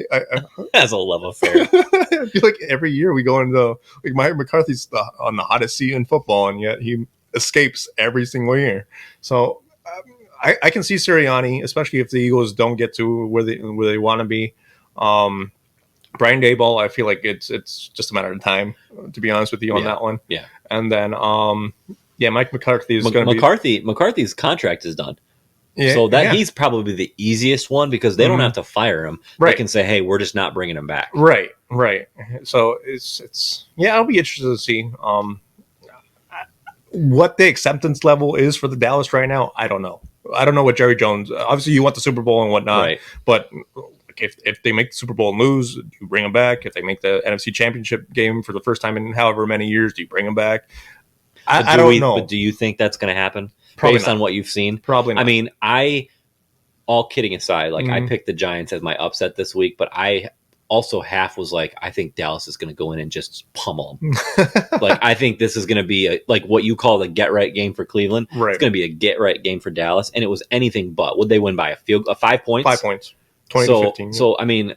[SPEAKER 2] has a love affair.
[SPEAKER 3] I feel like every year we go into like Mike McCarthy's on the hottest seat in football, and yet he escapes every single year. So I can see Sirianni, especially if the Eagles don't get to where they want to be. Brian Daboll, I feel like it's just a matter of time, to be honest with you on that one.
[SPEAKER 2] Yeah.
[SPEAKER 3] And then Mike McCarthy is going to
[SPEAKER 2] be McCarthy's contract is done.
[SPEAKER 3] Yeah,
[SPEAKER 2] so that he's probably the easiest one because they don't have to fire him.
[SPEAKER 3] Right.
[SPEAKER 2] They can say, "Hey, we're just not bringing him back."
[SPEAKER 3] Right. So it's I'll be interested to see what the acceptance level is for the Dallas right now. I don't know what Jerry Jones. Obviously, you want the Super Bowl and whatnot,
[SPEAKER 2] right.
[SPEAKER 3] But if they make the Super Bowl and lose, do you bring them back? If they make the NFC Championship game for the first time in however many years, do you bring them back? I don't know.
[SPEAKER 2] But do you think that's going to happen?
[SPEAKER 3] Probably
[SPEAKER 2] based
[SPEAKER 3] not.
[SPEAKER 2] On what you've seen?
[SPEAKER 3] Probably not.
[SPEAKER 2] I mean, all kidding aside, like I picked the Giants as my upset this week, but I also half was like, I think Dallas is going to go in and just pummel them. Like, I think this is going to be like what you call the get right game for Cleveland.
[SPEAKER 3] Right.
[SPEAKER 2] It's going to be a get right game for Dallas, and it was anything but. Would they win by 5 points?
[SPEAKER 3] 5 points, 20-15.
[SPEAKER 2] So I mean,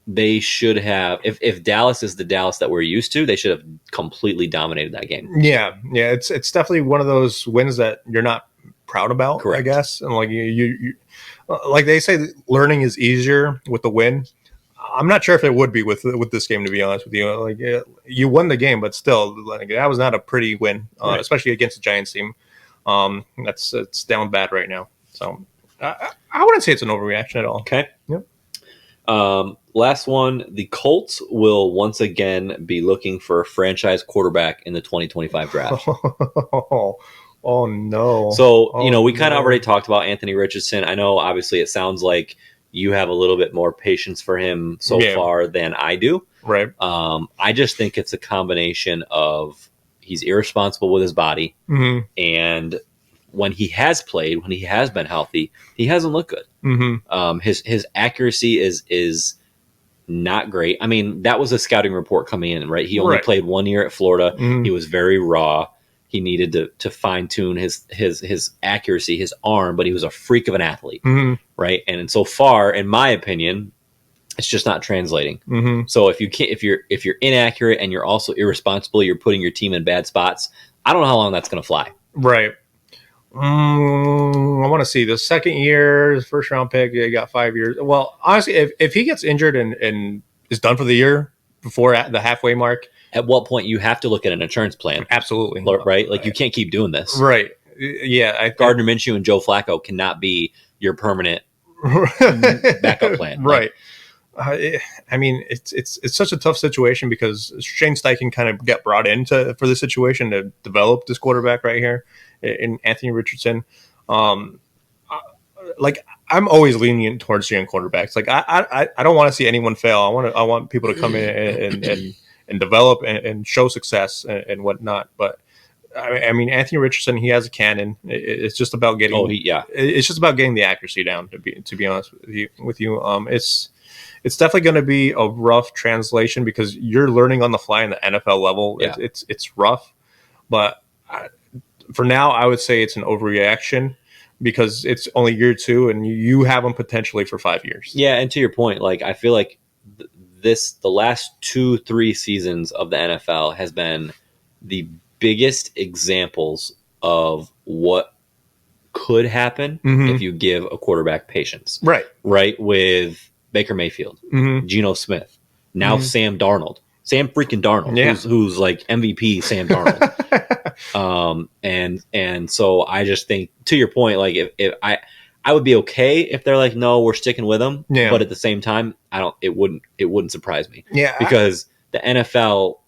[SPEAKER 2] they should have. If Dallas is the Dallas that we're used to, they should have completely dominated that game.
[SPEAKER 3] Yeah. It's definitely one of those wins that you're not proud about. Correct. I guess, and like you like they say, learning is easier with the win. I'm not sure if it would be with this game, to be honest with you. Like you won the game, but still, like that was not a pretty win, right. Especially against the Giants team. It's down bad right now. So I wouldn't say it's an overreaction at all.
[SPEAKER 2] Okay.
[SPEAKER 3] Yep.
[SPEAKER 2] Last one, the Colts will once again be looking for a franchise quarterback in the 2025 draft.
[SPEAKER 3] Oh no.
[SPEAKER 2] So, we kind of already talked about Anthony Richardson. I know obviously it sounds like you have a little bit more patience for him so far than I do.
[SPEAKER 3] Right.
[SPEAKER 2] I just think it's a combination of he's irresponsible with his body, and when he has played, when he has been healthy, he hasn't looked good. His accuracy is not great. I mean, that was a scouting report coming in, right? He only played 1 year at Florida. He was very raw. He needed to fine tune his accuracy, his arm, but he was a freak of an athlete, right? And so far, in my opinion, it's just not translating. So if you're inaccurate and you're also irresponsible, you're putting your team in bad spots. I don't know how long that's going to fly.
[SPEAKER 3] Right. I want to see the second year, first round pick. He got 5 years. Well, honestly, if he gets injured and is done for the year before at the halfway mark,
[SPEAKER 2] at what point you have to look at an insurance plan?
[SPEAKER 3] Absolutely,
[SPEAKER 2] right? Like you can't keep doing this,
[SPEAKER 3] right? Yeah,
[SPEAKER 2] Gardner Minshew and Joe Flacco cannot be your permanent backup plan,
[SPEAKER 3] right? I mean, it's such a tough situation because Shane Steichen kind of got brought in for the situation to develop this quarterback right here in Anthony Richardson. Like I'm always lenient towards young quarterbacks. Like I don't want to see anyone fail. I want people to come in and develop and show success and whatnot. But I mean, Anthony Richardson, he has a cannon. It's just about getting. It's just about getting the accuracy down. To be honest with you, it's definitely going to be a rough translation because you're learning on the fly in the NFL level. Yeah. It's rough, but for now, I would say it's an overreaction because it's only year 2 and you have them potentially for 5 years.
[SPEAKER 2] Yeah, and to your point, like I feel like the last 2-3 seasons of the NFL has been the biggest examples of what could happen if you give a quarterback patience. Right with Baker Mayfield, Geno Smith, now Sam Darnold, who's like MVP Sam Darnold. And so I just think, to your point, like if I would be okay if they're like, no, we're sticking with them. Yeah. But at the same time, it wouldn't surprise me.
[SPEAKER 3] Yeah.
[SPEAKER 2] Because the NFL,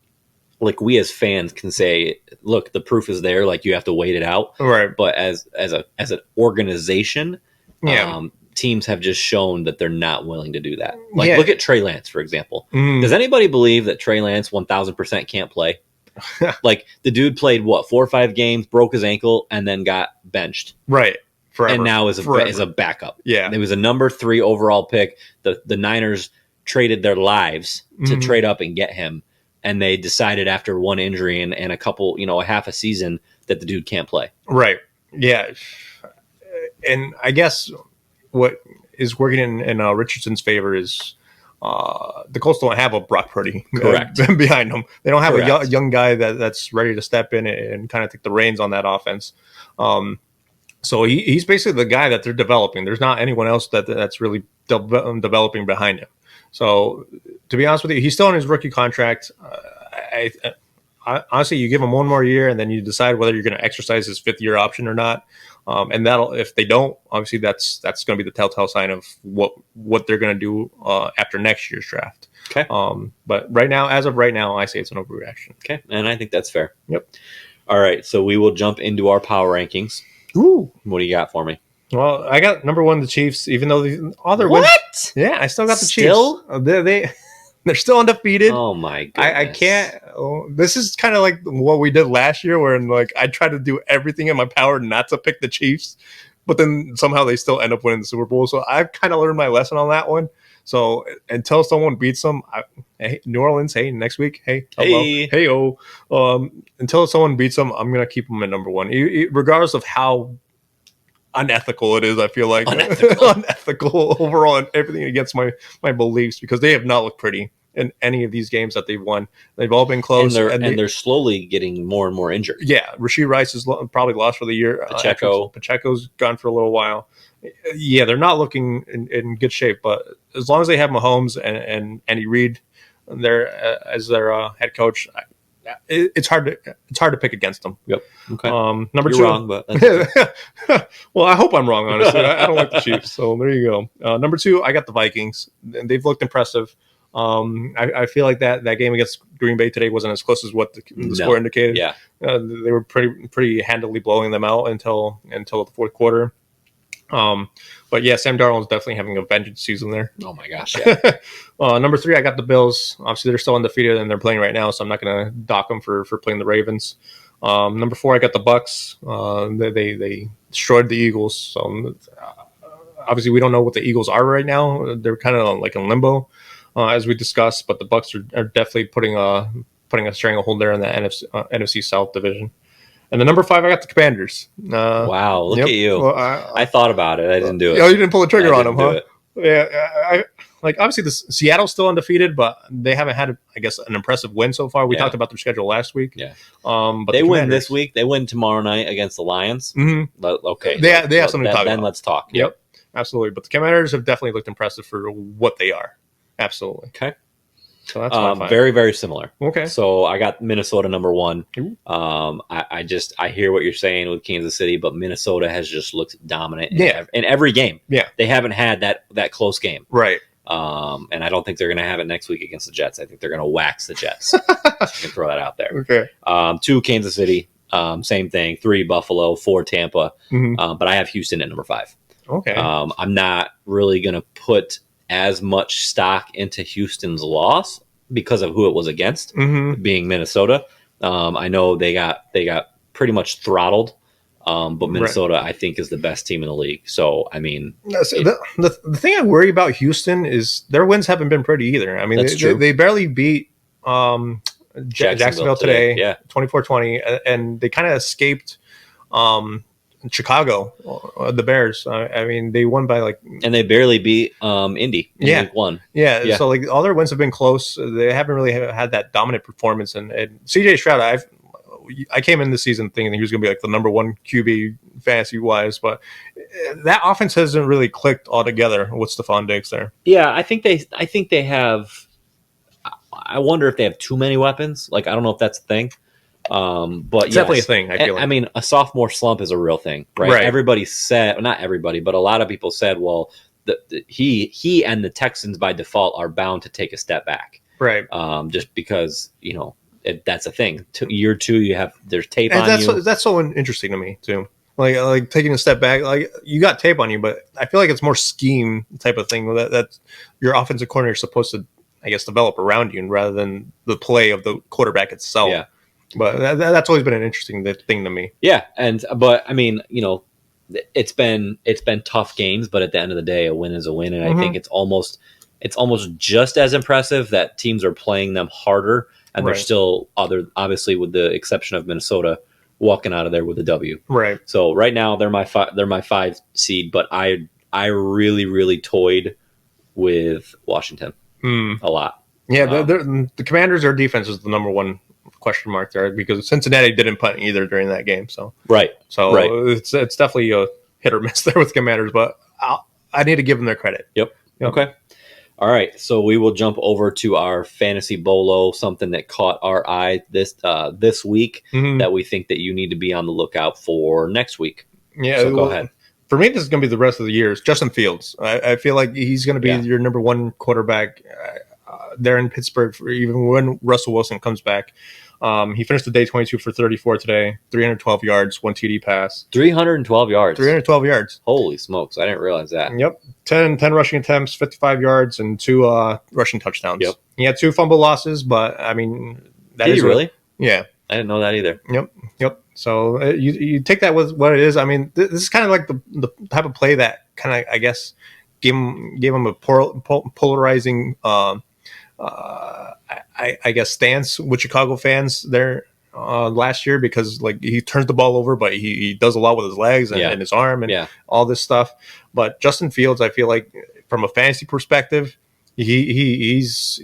[SPEAKER 2] like we as fans can say, look, the proof is there. Like you have to wait it out.
[SPEAKER 3] Right.
[SPEAKER 2] But as an organization, teams have just shown that they're not willing to do that. Like look at Trey Lance, for example. Does anybody believe that Trey Lance 1000% can't play? Like the dude played 4 or 5 games, broke his ankle, and then got benched.
[SPEAKER 3] Right. Forever.
[SPEAKER 2] And now is a backup.
[SPEAKER 3] Yeah.
[SPEAKER 2] It was a number 3 overall pick. The Niners traded their lives to trade up and get him. And they decided after one injury and a couple, a half a season that the dude can't play.
[SPEAKER 3] Right. Yeah. And I guess what is working in Richardson's favor is the Colts don't have a Brock Purdy behind them. They don't have a young guy that's ready to step in and kind of take the reins on that offense. So he's basically the guy that they're developing. There's not anyone else that's really developing behind him. So to be honest with you, he's still on his rookie contract. I honestly, you give him one more year, and then you decide whether you're going to exercise his 5th-year option or not. And that'll, if they don't, obviously that's going to be the telltale sign of what they're going to do after next year's draft.
[SPEAKER 2] Okay.
[SPEAKER 3] But right now, as of right now, I say it's an overreaction.
[SPEAKER 2] Okay, and I think that's fair.
[SPEAKER 3] Yep.
[SPEAKER 2] All right, so we will jump into our power rankings.
[SPEAKER 3] Ooh.
[SPEAKER 2] What do you got for me?
[SPEAKER 3] Well, I got number 1, the Chiefs, even though the other
[SPEAKER 2] What?
[SPEAKER 3] wins. Yeah, I still got the
[SPEAKER 2] Still?
[SPEAKER 3] Chiefs. They're still undefeated.
[SPEAKER 2] Oh my goodness.
[SPEAKER 3] I can't. This is kind of like what we did last year, where like I tried to do everything in my power not to pick the Chiefs, but then somehow they still end up winning the Super Bowl. So I've kind of learned my lesson on that one. So until someone beats them, hey, New Orleans, hey, next week, hey, until someone beats them, I'm gonna keep them at number 1, regardless of how unethical it is. I feel like unethical overall and everything against my beliefs, because they have not looked pretty in any of these games that they've won. They've all been close,
[SPEAKER 2] and they're slowly getting more and more injured.
[SPEAKER 3] Yeah, Rashee Rice is probably lost for the year. Pacheco's gone for a little while. Yeah, they're not looking in good shape, but as long as they have Mahomes and Andy Reid there as their head coach, it's hard to pick against them.
[SPEAKER 2] Yep. Okay.
[SPEAKER 3] Number
[SPEAKER 2] You're
[SPEAKER 3] 2.
[SPEAKER 2] wrong, but that's
[SPEAKER 3] well, I hope I'm wrong. Honestly, I don't like the Chiefs, so there you go. Number 2, I got the Vikings. They've looked impressive. I feel like that game against Green Bay today wasn't as close as what the score indicated.
[SPEAKER 2] Yeah.
[SPEAKER 3] They were pretty handily blowing them out until the fourth quarter. But yeah, Sam Darnold is definitely having a vengeance season there.
[SPEAKER 2] Oh my gosh. Yeah.
[SPEAKER 3] Number 3, I got the Bills. Obviously, they're still undefeated and they're playing right now, so I'm not going to dock them for playing the Ravens. Number 4, I got the Bucks. They destroyed the Eagles. So obviously, we don't know what the Eagles are right now. They're kind of like in limbo, as we discussed. But the Bucks are definitely putting a stranglehold there in the NFC South division. And the number 5, I got the Commanders.
[SPEAKER 2] Wow, look at you.
[SPEAKER 3] Well,
[SPEAKER 2] I thought about it. I didn't do it.
[SPEAKER 3] Oh, you didn't pull the trigger on them, huh?
[SPEAKER 2] It.
[SPEAKER 3] Yeah, obviously Seattle's still undefeated, but they haven't had, I guess, an impressive win so far. We talked about their schedule last week.
[SPEAKER 2] Yeah.
[SPEAKER 3] But
[SPEAKER 2] they win this week. They win tomorrow night against the Lions.
[SPEAKER 3] Mm-hmm.
[SPEAKER 2] Okay.
[SPEAKER 3] They have something to talk about.
[SPEAKER 2] Then let's talk.
[SPEAKER 3] Yep. Absolutely. But the Commanders have definitely looked impressive for what they are. Absolutely.
[SPEAKER 2] Okay.
[SPEAKER 3] So that's
[SPEAKER 2] very, very similar.
[SPEAKER 3] Okay.
[SPEAKER 2] So I got Minnesota number 1.
[SPEAKER 3] Ooh.
[SPEAKER 2] I hear what you're saying with Kansas City, but Minnesota has just looked dominant in every game.
[SPEAKER 3] Yeah.
[SPEAKER 2] They haven't had that close game.
[SPEAKER 3] Right.
[SPEAKER 2] And I don't think they're going to have it next week against the Jets. I think they're going to wax the Jets. So you can throw that out there.
[SPEAKER 3] Okay.
[SPEAKER 2] 2, Kansas City. Same thing. 3, Buffalo. 4, Tampa.
[SPEAKER 3] Mm-hmm.
[SPEAKER 2] But I have Houston at number 5.
[SPEAKER 3] Okay.
[SPEAKER 2] I'm not really going to put as much stock into Houston's loss because of who it was against, being Minnesota. I know they got pretty much throttled, but Minnesota, I think, is the best team in the league. So, I mean,
[SPEAKER 3] the thing I worry about Houston is their wins haven't been pretty either. I mean, they barely beat Jacksonville today, 24-20, and they kind of escaped Chicago, the Bears. I mean, they won by
[SPEAKER 2] and they barely beat Indy in week 1.
[SPEAKER 3] Yeah, so all their wins have been close. They haven't really had that dominant performance. And CJ Stroud, I came in this season thinking he was going to be like the number 1 QB fantasy wise, but that offense hasn't really clicked altogether with Stephon Diggs there.
[SPEAKER 2] Yeah, I think they have. I wonder if they have too many weapons. Like, I don't know if that's a thing. But
[SPEAKER 3] it's definitely a thing. I feel like.
[SPEAKER 2] I mean, a sophomore slump is a real thing, right? Everybody said, well, not everybody, but a lot of people said, well, he and the Texans by default are bound to take a step back,
[SPEAKER 3] right?
[SPEAKER 2] Just because that's a thing. Year 2, there's tape on you.
[SPEAKER 3] That's so interesting to me too. Like taking a step back, like you got tape on you, but I feel like it's more scheme type of thing that your offensive coordinator is supposed to, I guess, develop around you, rather than the play of the quarterback itself.
[SPEAKER 2] Yeah.
[SPEAKER 3] But that's always been an interesting thing to me.
[SPEAKER 2] Yeah, but I mean, it's been tough games, but at the end of the day, a win is a win, and I think it's almost just as impressive that teams are playing them harder, and they're still obviously with the exception of Minnesota, walking out of there with a W.
[SPEAKER 3] Right.
[SPEAKER 2] So right now they're my 5 seed, but I really, really toyed with Washington a lot. Yeah,
[SPEAKER 3] the Commanders, their defense is the number 1 question mark there, because Cincinnati didn't punt either during that game. So it's definitely a hit or miss there with Commanders, but I need to give them their credit.
[SPEAKER 2] Yep. Okay. All right, so we will jump over to our fantasy bolo, something that caught our eye this week that we think that you need to be on the lookout for next week.
[SPEAKER 3] Yeah,
[SPEAKER 2] so go ahead.
[SPEAKER 3] For me, this is going to be the rest of the year. It's Justin Fields. I feel like he's going to be your number one quarterback there in Pittsburgh for even when Russell Wilson comes back. He finished the day 22 for 34 today, 312 yards, 1 TD pass.
[SPEAKER 2] 312 yards.
[SPEAKER 3] 312 yards.
[SPEAKER 2] Holy smokes. I didn't realize that.
[SPEAKER 3] Yep. 10 rushing attempts, 55 yards, and 2 rushing touchdowns.
[SPEAKER 2] Yep.
[SPEAKER 3] He had 2 fumble losses, but, I mean...
[SPEAKER 2] Did he really?
[SPEAKER 3] Yeah.
[SPEAKER 2] I didn't know that either.
[SPEAKER 3] Yep. So you take that with what it is. I mean, this is kind of like the type of play that kind of, I guess, gave him a polarizing... I guess stance with Chicago fans there last year because like he turns the ball over, but he does a lot with his legs and his arm and all this stuff. But Justin Fields, I feel like from a fantasy perspective, he's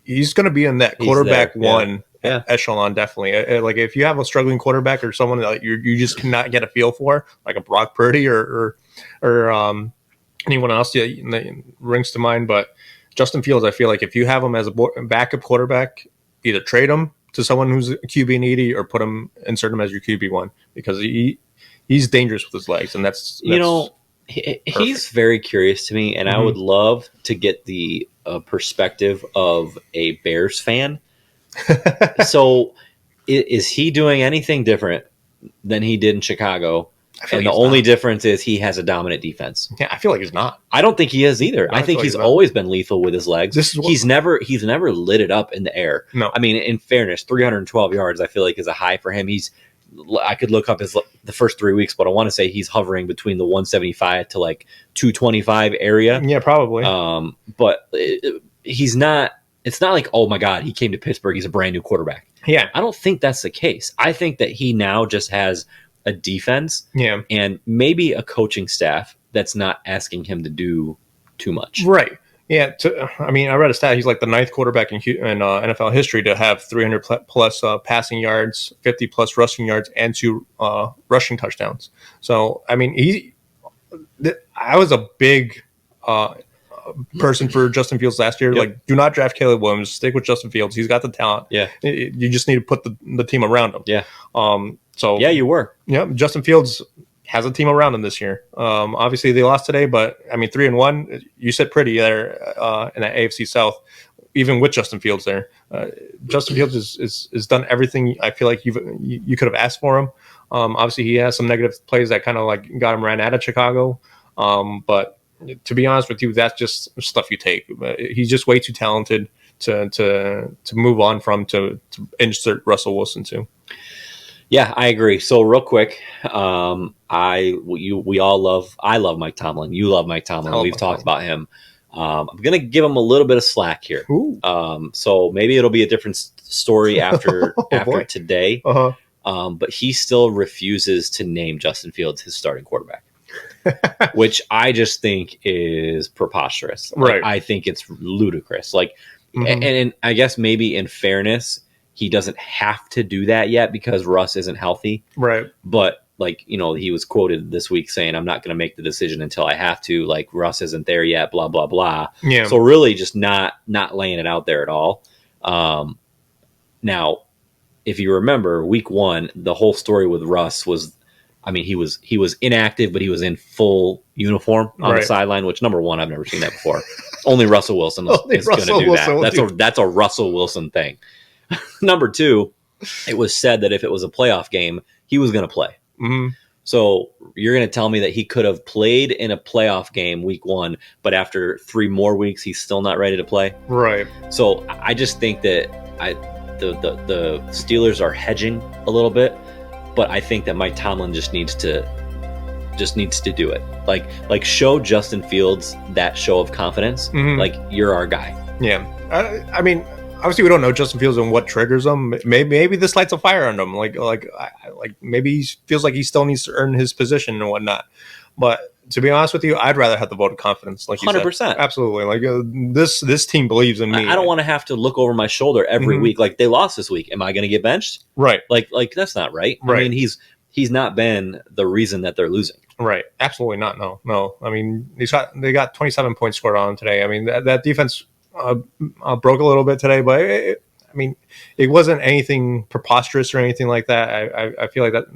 [SPEAKER 3] going to be in that quarterback one echelon definitely. Like if you have a struggling quarterback or someone that you just cannot get a feel for, like a Brock Purdy or anyone else that rings to mind, but. Justin Fields, I feel like if you have him as a backup quarterback, either trade him to someone who's QB needy or insert him as your QB1 because he's dangerous with his legs, and that's
[SPEAKER 2] he's very curious to me, and I would love to get the perspective of a Bears fan. So, is he doing anything different than he did in Chicago? And the only difference is he has a dominant defense.
[SPEAKER 3] Yeah, I feel like he's not.
[SPEAKER 2] I don't think he is either. No, I think he's always been lethal with his legs. He's never lit it up in the air. No. I mean, in fairness, 312 yards I feel like is a high for him. I could look up the first 3 weeks, but I want to say he's hovering between the 175 to like 225 area.
[SPEAKER 3] Yeah, probably.
[SPEAKER 2] But he's not. It's not like, oh my God, he came to Pittsburgh. He's a brand new quarterback.
[SPEAKER 3] Yeah,
[SPEAKER 2] I don't think that's the case. I think that he now just has a defense and maybe a coaching staff that's not asking him to do too much.
[SPEAKER 3] Right. Yeah. I mean, I read a stat. He's like the 9th quarterback in NFL history to have 300 plus passing yards, 50 plus rushing yards, and 2 rushing touchdowns. So, I mean, I was a big person for Justin Fields last year. Yep. Like, do not draft Caleb Williams. Stick with Justin Fields. He's got the talent.
[SPEAKER 2] Yeah.
[SPEAKER 3] You just need to put the team around him.
[SPEAKER 2] Yeah.
[SPEAKER 3] So
[SPEAKER 2] yeah, you were.
[SPEAKER 3] Yeah, Justin Fields has a team around him this year. Obviously, they lost today, but I mean, 3-1. You said pretty there in that AFC South, even with Justin Fields there. Justin Fields is done everything I feel like you could have asked for him. Obviously, he has some negative plays that kind of like got him ran out of Chicago. But to be honest with you, that's just stuff you take. He's just way too talented to move on from to insert Russell Wilson to.
[SPEAKER 2] Yeah, I agree. So real quick, I love Mike Tomlin. You love Mike Tomlin. We've talked about him. I'm going to give him a little bit of slack here. So maybe it'll be a different story after today. But he still refuses to name Justin Fields his starting quarterback, which I just think is preposterous. Right. I think it's ludicrous. Like, and I guess maybe in fairness, he doesn't have to do that yet because Russ isn't healthy. Right. But like, he was quoted this week saying, I'm not going to make the decision until I have to, like Russ isn't there yet, blah, blah, blah. Yeah. So really just not laying it out there at all. Now, if you remember week 1, the whole story with Russ was, I mean, he was inactive, but he was in full uniform on the sideline, which number one, I've never seen that before. Only Russell Wilson is going to do that. That's a Russell Wilson thing. Number 2, it was said that if it was a playoff game, he was going to play. Mm-hmm. So you're going to tell me that he could have played in a playoff game week 1, but after 3 more weeks, he's still not ready to play? Right. So I just think that the Steelers are hedging a little bit, but I think that Mike Tomlin just needs to do it. Like show Justin Fields that show of confidence. Mm-hmm. Like, you're our guy. Yeah. I mean, obviously we don't know Justin Fields and what triggers him. Maybe this lights a fire on him. Like maybe he feels like he still needs to earn his position and whatnot. But to be honest with you, I'd rather have the vote of confidence. Like you 100%. Said. Absolutely. Like this team believes in me. I don't want to have to look over my shoulder every week. Like, they lost this week. Am I going to get benched? Right. Like that's not right. I mean, he he's not been the reason that they're losing.
[SPEAKER 3] Right. Absolutely not. No. I mean, they got 27 points scored on them today. I mean, that defense broke a little bit today, but it wasn't anything preposterous or anything like that. I feel like that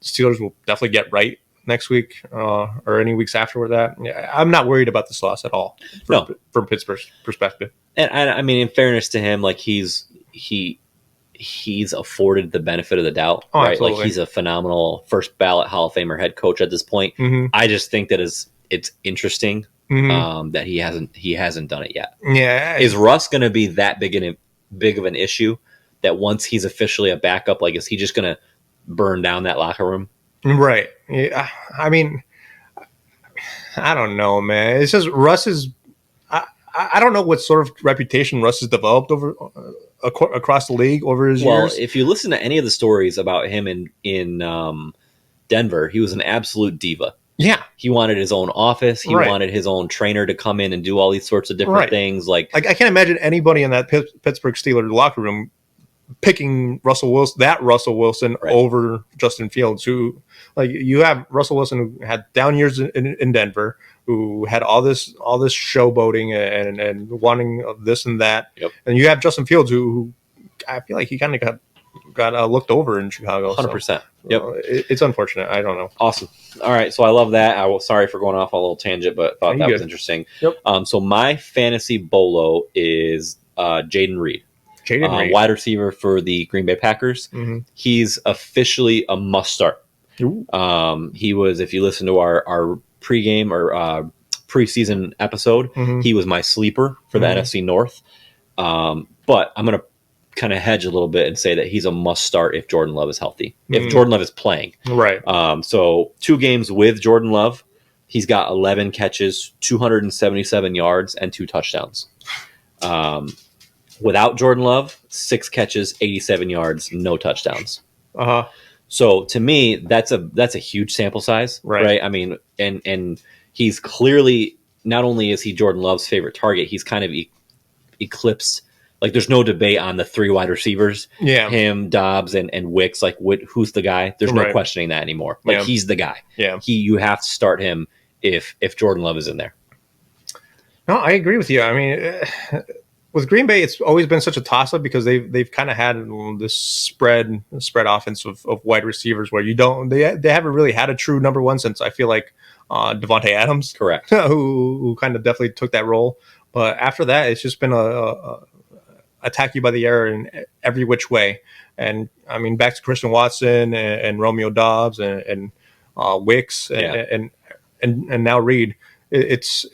[SPEAKER 3] Steelers will definitely get right next week or any weeks after that. I'm not worried about this loss at all from Pittsburgh's perspective.
[SPEAKER 2] And I mean, in fairness to him, like he's afforded the benefit of the doubt, right?
[SPEAKER 3] Absolutely.
[SPEAKER 2] Like he's a phenomenal first ballot Hall of Famer head coach at this point.
[SPEAKER 3] Mm-hmm.
[SPEAKER 2] I just think that it's interesting that he hasn't done it yet.
[SPEAKER 3] Yeah.
[SPEAKER 2] Is Russ going to be that big of an issue that once he's officially a backup, like is he just going to burn down that locker room?
[SPEAKER 3] Right. Yeah. I mean, I don't know, man. It's just Russ is. I don't know what sort of reputation Russ has developed over across the league over his years.
[SPEAKER 2] Well, if you listen to any of the stories about him in Denver, he was an absolute diva.
[SPEAKER 3] Yeah,
[SPEAKER 2] he wanted his own office. He wanted his own trainer to come in and do all these sorts of different things. Like
[SPEAKER 3] I can't imagine anybody in that Pittsburgh Steelers locker room picking Russell Wilson over Justin Fields. Who, like, you have Russell Wilson who had down years in Denver, who had all this showboating and wanting this and that.
[SPEAKER 2] Yep.
[SPEAKER 3] And you have Justin Fields who I feel like he kind of got looked over in Chicago.
[SPEAKER 2] 100%. Yep.
[SPEAKER 3] It's unfortunate. I don't know.
[SPEAKER 2] Awesome. All right. So I love that. Sorry for going off a little tangent, but thought that was interesting.
[SPEAKER 3] Yep.
[SPEAKER 2] So my fantasy bolo is Jayden Reed. Wide receiver for the Green Bay Packers.
[SPEAKER 3] Mm-hmm.
[SPEAKER 2] He's officially a must start. He was, if you listen to our pregame or preseason episode, he was my sleeper for the NFC North. But I'm going to kind of hedge a little bit and say that he's a must start if Jordan Love is healthy, if Jordan Love is playing.
[SPEAKER 3] Right.
[SPEAKER 2] So 2 games with Jordan Love, he's got 11 catches, 277 yards, and 2 touchdowns. Without Jordan Love, 6 catches, 87 yards, no touchdowns. So to me, that's a huge sample size, right? I mean, and he's clearly, not only is he Jordan Love's favorite target, he's kind of eclipsed. Like, there's no debate on the 3 wide receivers.
[SPEAKER 3] Yeah,
[SPEAKER 2] him, Dobbs, and Wicks. Like, who's the guy? There's no questioning that anymore. Like, he's the guy.
[SPEAKER 3] Yeah,
[SPEAKER 2] you have to start him if Jordan Love is in there.
[SPEAKER 3] No, I agree with you. I mean, with Green Bay, it's always been such a toss-up because they've kind of had this spread offense of wide receivers where they haven't really had a true number one since I feel like Devontae Adams,
[SPEAKER 2] correct,
[SPEAKER 3] who kind of definitely took that role. But after that, it's just been a attack you by the air in every which way. And I mean, back to Christian Watson and Romeo Dobbs and Wicks and now Reed. It's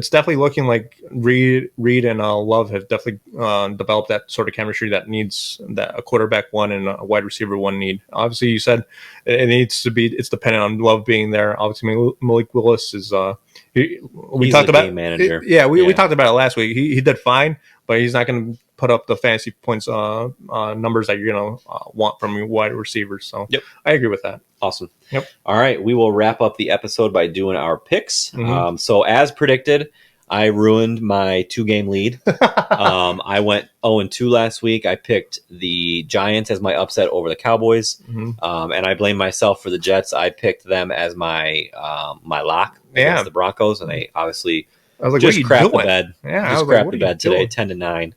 [SPEAKER 3] definitely looking like Reed and Love have definitely developed that sort of chemistry that needs that a quarterback one and a wide receiver one need. Obviously, you said it's dependent on Love being there. Obviously, Malik Willis is we talked about
[SPEAKER 2] game manager.
[SPEAKER 3] We talked about it last week. He did fine, but he's not going to put up the fantasy points numbers that you're going to want from your wide receivers. So I agree with that.
[SPEAKER 2] Awesome.
[SPEAKER 3] Yep.
[SPEAKER 2] All right. We will wrap up the episode by doing our picks. So as predicted, I ruined my 2-game lead. I went 0-2 last week. I picked the Giants as my upset over the Cowboys. And I blame myself for the Jets. I picked them as my my lock against the Broncos. And they obviously just crapped the bed. Just crapped the bed today, 10-9.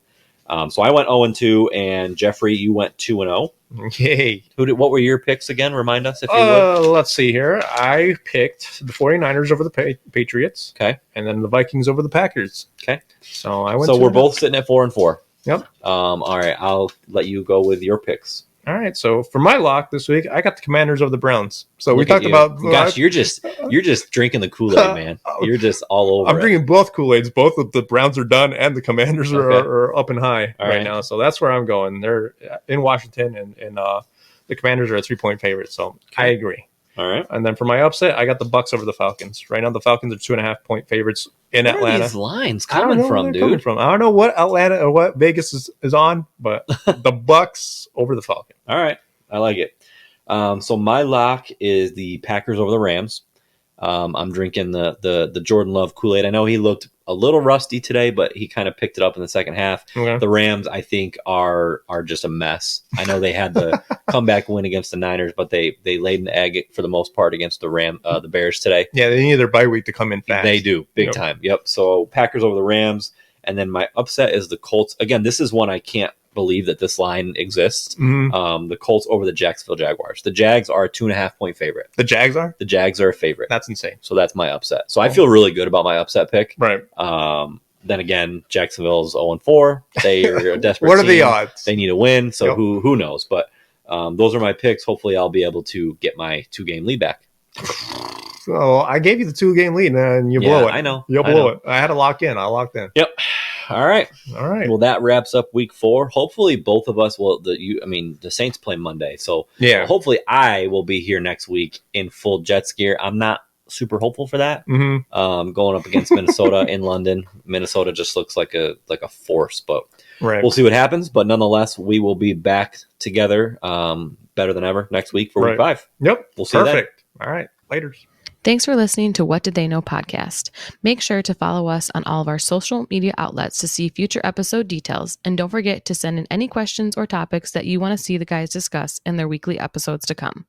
[SPEAKER 2] So I went 0-2, and Jeffrey, you went 2-0.
[SPEAKER 3] Yay.
[SPEAKER 2] What were your picks again? Remind us if you would.
[SPEAKER 3] Let's see here. I picked the 49ers over the Patriots.
[SPEAKER 2] Okay.
[SPEAKER 3] And then the Vikings over the Packers.
[SPEAKER 2] Okay.
[SPEAKER 3] So I went.
[SPEAKER 2] So we're both sitting at 4-4.
[SPEAKER 3] Yep.
[SPEAKER 2] All right. I'll let you go with your picks.
[SPEAKER 3] All right. So for my lock this week, I got the Commanders over the Browns. So
[SPEAKER 2] Look
[SPEAKER 3] we talked about.
[SPEAKER 2] Gosh, you're just drinking the Kool-Aid, man. You're just all over.
[SPEAKER 3] I'm drinking both Kool-Aids. Both of the Browns are done, and the Commanders are up and high right now. So that's where I'm going. They're in Washington, and the Commanders are a 3-point favorite. So I agree.
[SPEAKER 2] All right.
[SPEAKER 3] And then for my upset, I got the Bucks over the Falcons. Right now, the Falcons are 2.5-point favorites in Atlanta.
[SPEAKER 2] Where are these lines coming from, dude?
[SPEAKER 3] I don't know what Atlanta or what Vegas is on, but the Bucks over the Falcons.
[SPEAKER 2] All right. I like it. So my lock is the Packers over the Rams. I'm drinking the Jordan Love Kool-Aid. I know he looked a little rusty today, but he kind of picked it up in the second half.
[SPEAKER 3] Okay.
[SPEAKER 2] The Rams, I think, are just a mess. I know they had the comeback win against the Niners, but they laid an egg for the most part against the Bears today.
[SPEAKER 3] Yeah, they need their bye week to come in fast.
[SPEAKER 2] They do, big time. Yep. So Packers over the Rams, and then my upset is the Colts. Again, this is one I can't believe that this line exists. The Colts over the Jacksonville Jaguars. The Jags are a 2.5-point favorite.
[SPEAKER 3] The Jags are?
[SPEAKER 2] The Jags are a favorite.
[SPEAKER 3] That's insane.
[SPEAKER 2] So that's my upset. So I feel really good about my upset pick.
[SPEAKER 3] Right.
[SPEAKER 2] Then again, Jacksonville's 0-4. They are a desperate
[SPEAKER 3] What are
[SPEAKER 2] team.
[SPEAKER 3] the odds?
[SPEAKER 2] They need a win, so who knows? But those are my picks. Hopefully I'll be able to get my 2-game lead back.
[SPEAKER 3] So I gave you the 2-game lead, and you blow it.
[SPEAKER 2] I know.
[SPEAKER 3] You'll blow it. I had to lock in. I locked in.
[SPEAKER 2] Yep. All right. Well, that wraps up week 4. Hopefully, both of us will. The Saints play Monday, so hopefully, I will be here next week in full Jets gear. I'm not super hopeful for that. Going up against Minnesota in London. Minnesota just looks like a force, but we'll see what happens. But nonetheless, we will be back together, better than ever next week for week 5.
[SPEAKER 3] Yep.
[SPEAKER 2] We'll see you then.
[SPEAKER 3] Perfect. All right. Later.
[SPEAKER 1] Thanks for listening to What Did They Know podcast. Make sure to follow us on all of our social media outlets to see future episode details. And don't forget to send in any questions or topics that you want to see the guys discuss in their weekly episodes to come.